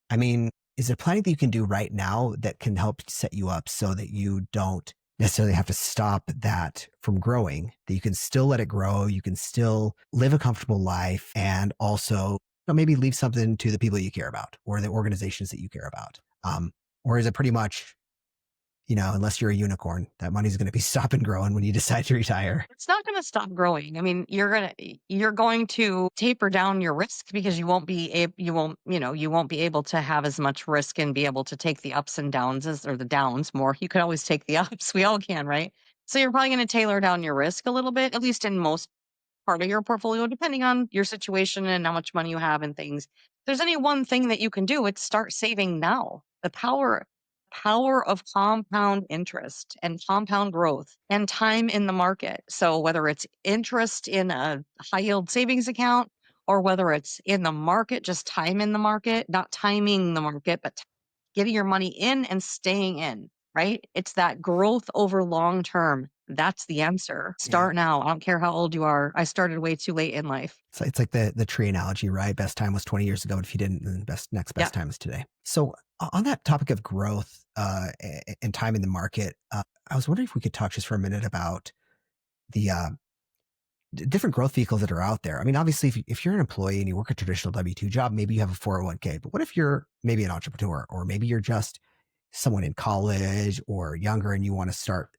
I mean, is there planning that you can do right now that can help set you up so that you don't necessarily have to stop that from growing, that you can still let it grow, you can still live a comfortable life, and also maybe leave something to the people you care about or the organizations that you care about? Or is it pretty much, unless you're a unicorn, that money's going to be stopping growing when you decide to retire? It's not going to stop growing. I mean, you're going to taper down your risk because you won't be able to have as much risk and be able to take the ups and downs or the downs more. You could always take the ups. We all can, right? So you're probably going to tailor down your risk a little bit, at least in most part of your portfolio, depending on your situation and how much money you have and things. If there's any one thing that you can do, it's start saving now. The power of compound interest and compound growth and time in the market. So whether it's interest in a high yield savings account or whether it's in the market, just time in the market, not timing the market, but getting your money in and staying in, right? It's that growth over long term. That's the answer. Yeah. Start now. I don't care how old you are. I started way too late in life. It's like the tree analogy, right? Best time was 20 years ago, but if you didn't, then next Yeah. best time is today. So on that topic of growth and time in the market, I was wondering if we could talk just for a minute about the different growth vehicles that are out there. I mean, obviously, if you're an employee and you work a traditional W-2 job, maybe you have a 401k. But what if you're maybe an entrepreneur, or maybe you're just someone in college or younger and you want to start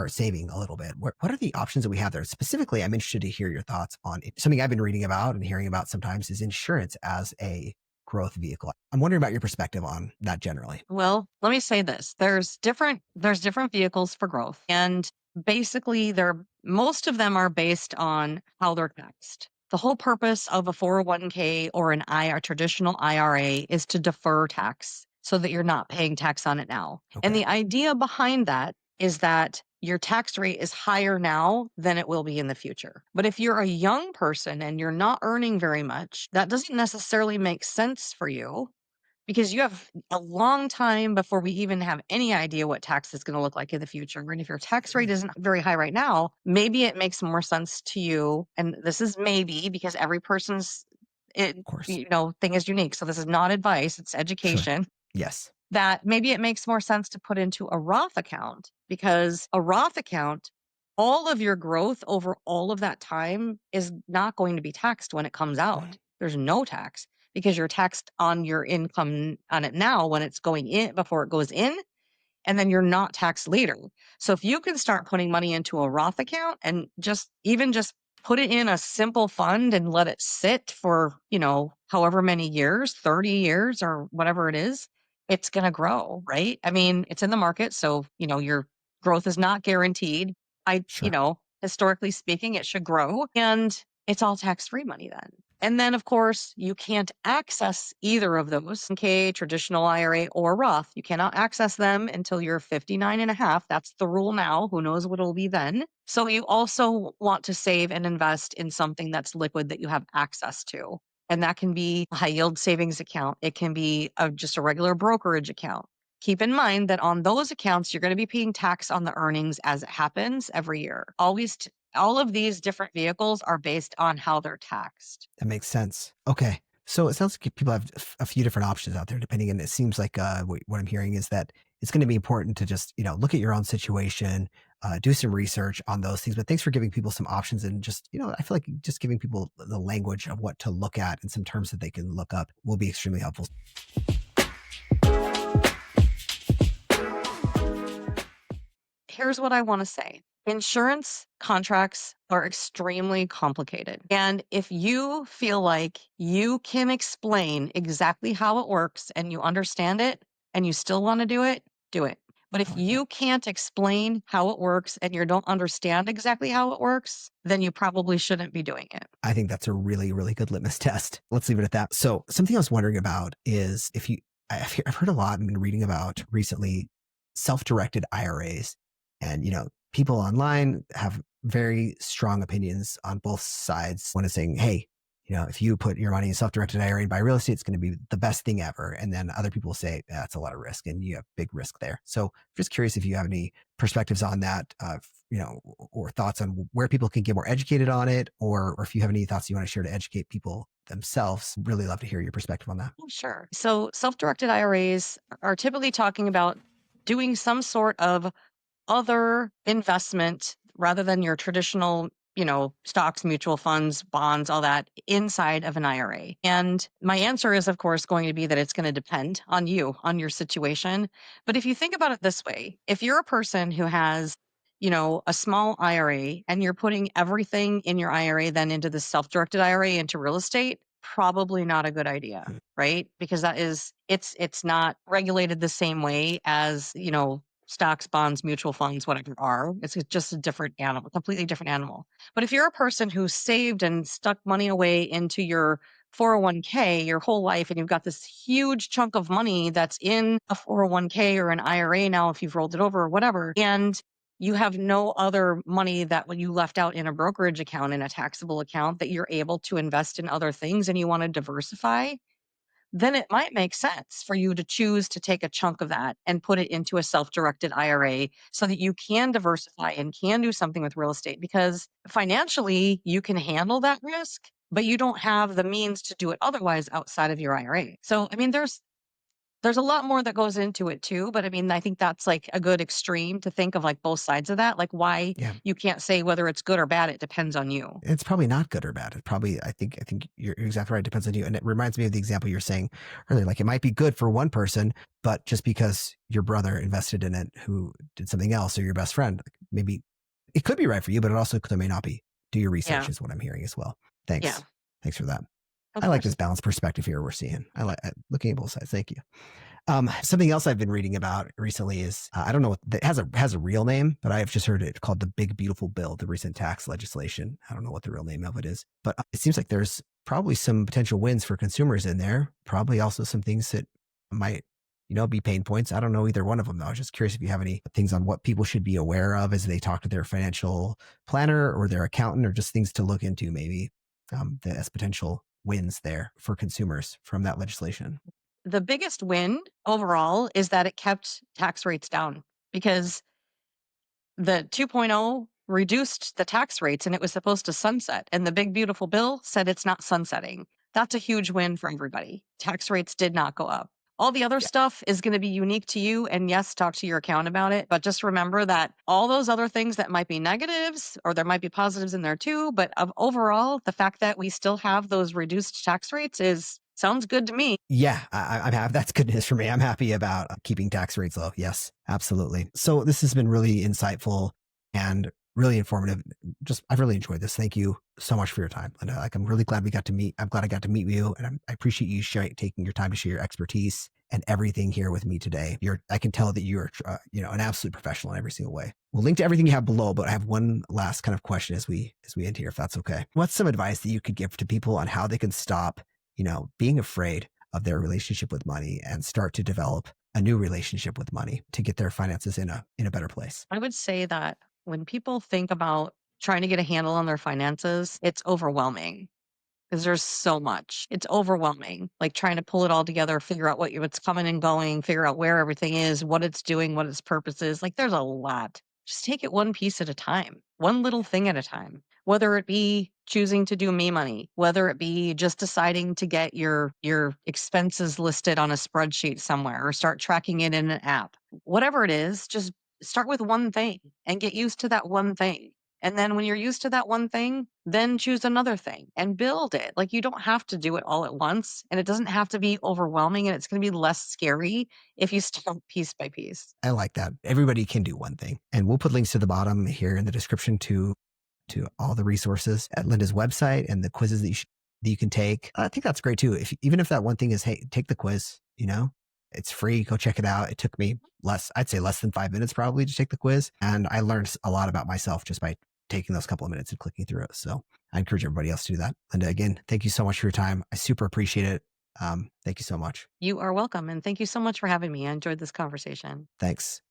saving a little bit? What are the options that we have there? Specifically, I'm interested to hear your thoughts on it. Something I've been reading about and hearing about sometimes is insurance as a growth vehicle. I'm wondering about your perspective on that generally. Well, let me say this. There's different vehicles for growth. And basically most of them are based on how they're taxed. The whole purpose of a 401k or a traditional IRA is to defer tax so that you're not paying tax on it now. And Okay. the idea behind that is that your tax rate is higher now than it will be in the future. But if you're a young person and you're not earning very much, that doesn't necessarily make sense for you because you have a long time before we even have any idea what tax is going to look like in the future. And if your tax rate isn't very high right now, maybe it makes more sense to you. And this is maybe because every person's Of course. thing is unique. So this is not advice, it's Sure. education. Yes. That maybe it makes more sense to put into a Roth account because a Roth account, all of your growth over all of that time is not going to be taxed when it comes out. There's no tax because you're taxed on your income on it now when it's going in before it goes in, and then you're not taxed later. So if you can start putting money into a Roth account and just put it in a simple fund and let it sit for, however many years, 30 years or whatever it is, it's going to grow, right? I mean, it's in the market. So, Growth is not guaranteed. Sure. Historically speaking, it should grow, and it's all tax-free money then. And then, of course, you can't access either of those, okay, traditional IRA or Roth. You cannot access them until you're 59 and a half. That's the rule now. Who knows what it'll be then? So you also want to save and invest in something that's liquid that you have access to. And that can be a high yield savings account. It can be just a regular brokerage account. Keep in mind that on those accounts, you're going to be paying tax on the earnings as it happens every year. All of these different vehicles are based on how they're taxed. That makes sense. Okay. So it sounds like people have a few different options out there, depending. And it seems like what I'm hearing is that it's going to be important to just, look at your own situation, do some research on those things. But thanks for giving people some options and just, I feel like just giving people the language of what to look at and some terms that they can look up will be extremely helpful. Here's what I want to say. Insurance contracts are extremely complicated. And if you feel like you can explain exactly how it works and you understand it and you still want to do it, do it. But if you can't explain how it works and you don't understand exactly how it works, then you probably shouldn't be doing it. I think that's a really, really good litmus test. Let's leave it at that. So something I was wondering about is I've heard a lot and been reading about recently self-directed IRAs. And, people online have very strong opinions on both sides. One is saying, hey, if you put your money in self-directed IRA and buy real estate, it's going to be the best thing ever. And then other people say that's a lot of risk and you have big risk there. So I'm just curious if you have any perspectives on that, or thoughts on where people can get more educated on it, or if you have any thoughts you want to share to educate people themselves. Really love to hear your perspective on that. Oh, sure. So self-directed IRAs are typically talking about doing some sort of other investment rather than your traditional, stocks, mutual funds, bonds, all that inside of an IRA. And my answer is, of course, going to be that it's going to depend on you, on your situation. But if you think about it this way, if you're a person who has, a small IRA and you're putting everything in your IRA then into the self-directed IRA into real estate, probably not a good idea, right? Because it's not regulated the same way as, stocks, bonds, mutual funds, whatever are. It's just a different animal, completely different animal. But if you're a person who saved and stuck money away into your 401k your whole life, and you've got this huge chunk of money that's in a 401k or an IRA now, if you've rolled it over or whatever, and you have no other money that when you left out in a brokerage account, in a taxable account that you're able to invest in other things and you want to diversify, then it might make sense for you to choose to take a chunk of that and put it into a self-directed IRA so that you can diversify and can do something with real estate, because financially you can handle that risk, but you don't have the means to do it otherwise outside of your IRA. So, there's a lot more that goes into it too, but I think that's like a good extreme to think of, like both sides of that, like why Yeah. you can't say whether it's good or bad. It depends on you. It's probably not good or bad. It probably, I think you're exactly right. It depends on you. And it reminds me of the example you're saying earlier. Like it might be good for one person, but just because your brother invested in it who did something else, or your best friend, maybe it could be right for you, but it also may not be. Do your research is what I'm hearing as well. Thanks. Yeah. Thanks for that. Of I like course. this balanced perspective here we're seeing. I like looking at both sides. Thank you. Something else I've been reading about recently is I don't know what it has a real name, but I have just heard it called the Big Beautiful Bill, the recent tax legislation. I don't know what the real name of it is, but it seems like there's probably some potential wins for consumers in there. Probably also some things that might, be pain points. I don't know either one of them though. I was just curious if you have any things on what people should be aware of as they talk to their financial planner or their accountant, or just things to look into maybe as potential wins there for consumers from that legislation. The biggest win overall is that it kept tax rates down, because the 2.0 reduced the tax rates and it was supposed to sunset. And the big beautiful bill said it's not sunsetting. That's a huge win for everybody. Tax rates did not go up. All the other stuff is going to be unique to you. And yes, talk to your accountant about it. But just remember that all those other things that might be negatives, or there might be positives in there too. But overall, the fact that we still have those reduced tax rates sounds good to me. Yeah, I'm happy. That's good news for me. I'm happy about keeping tax rates low. Yes, absolutely. So this has been really insightful and really informative. I've really enjoyed this. Thank you so much for your time, Linda. I'm really glad we got to meet. I'm glad I got to meet you, and I appreciate you taking your time to share your expertise and everything here with me today. I can tell that you're, an absolute professional in every single way. We'll link to everything you have below, but I have one last kind of question as we end here, if that's okay. What's some advice that you could give to people on how they can stop, being afraid of their relationship with money and start to develop a new relationship with money to get their finances in a better place? I would say that when people think about trying to get a handle on their finances, it's overwhelming. Because there's so much. It's overwhelming, like, trying to pull it all together, figure out what's coming and going, figure out where everything is, what it's doing, what its purpose is, like, there's a lot. Just take it one piece at a time, one little thing at a time, whether it be choosing to do me money, whether it be just deciding to get your expenses listed on a spreadsheet somewhere or start tracking it in an app. Whatever it is, just start with one thing and get used to that one thing. And then when you're used to that one thing, then choose another thing and build it. Like, you don't have to do it all at once, and it doesn't have to be overwhelming, and it's going to be less scary if you start piece by piece. I like that. Everybody can do one thing. And we'll put links to the bottom here in the description to all the resources at Linda's website and the quizzes that you can take. I think that's great too. Even if that one thing is, hey, take the quiz, it's free. Go check it out. It took me I'd say less than 5 minutes probably to take the quiz. And I learned a lot about myself just by taking those couple of minutes and clicking through it. So I encourage everybody else to do that. Linda, again, thank you so much for your time. I super appreciate it. Thank you so much. You are welcome. And thank you so much for having me. I enjoyed this conversation. Thanks.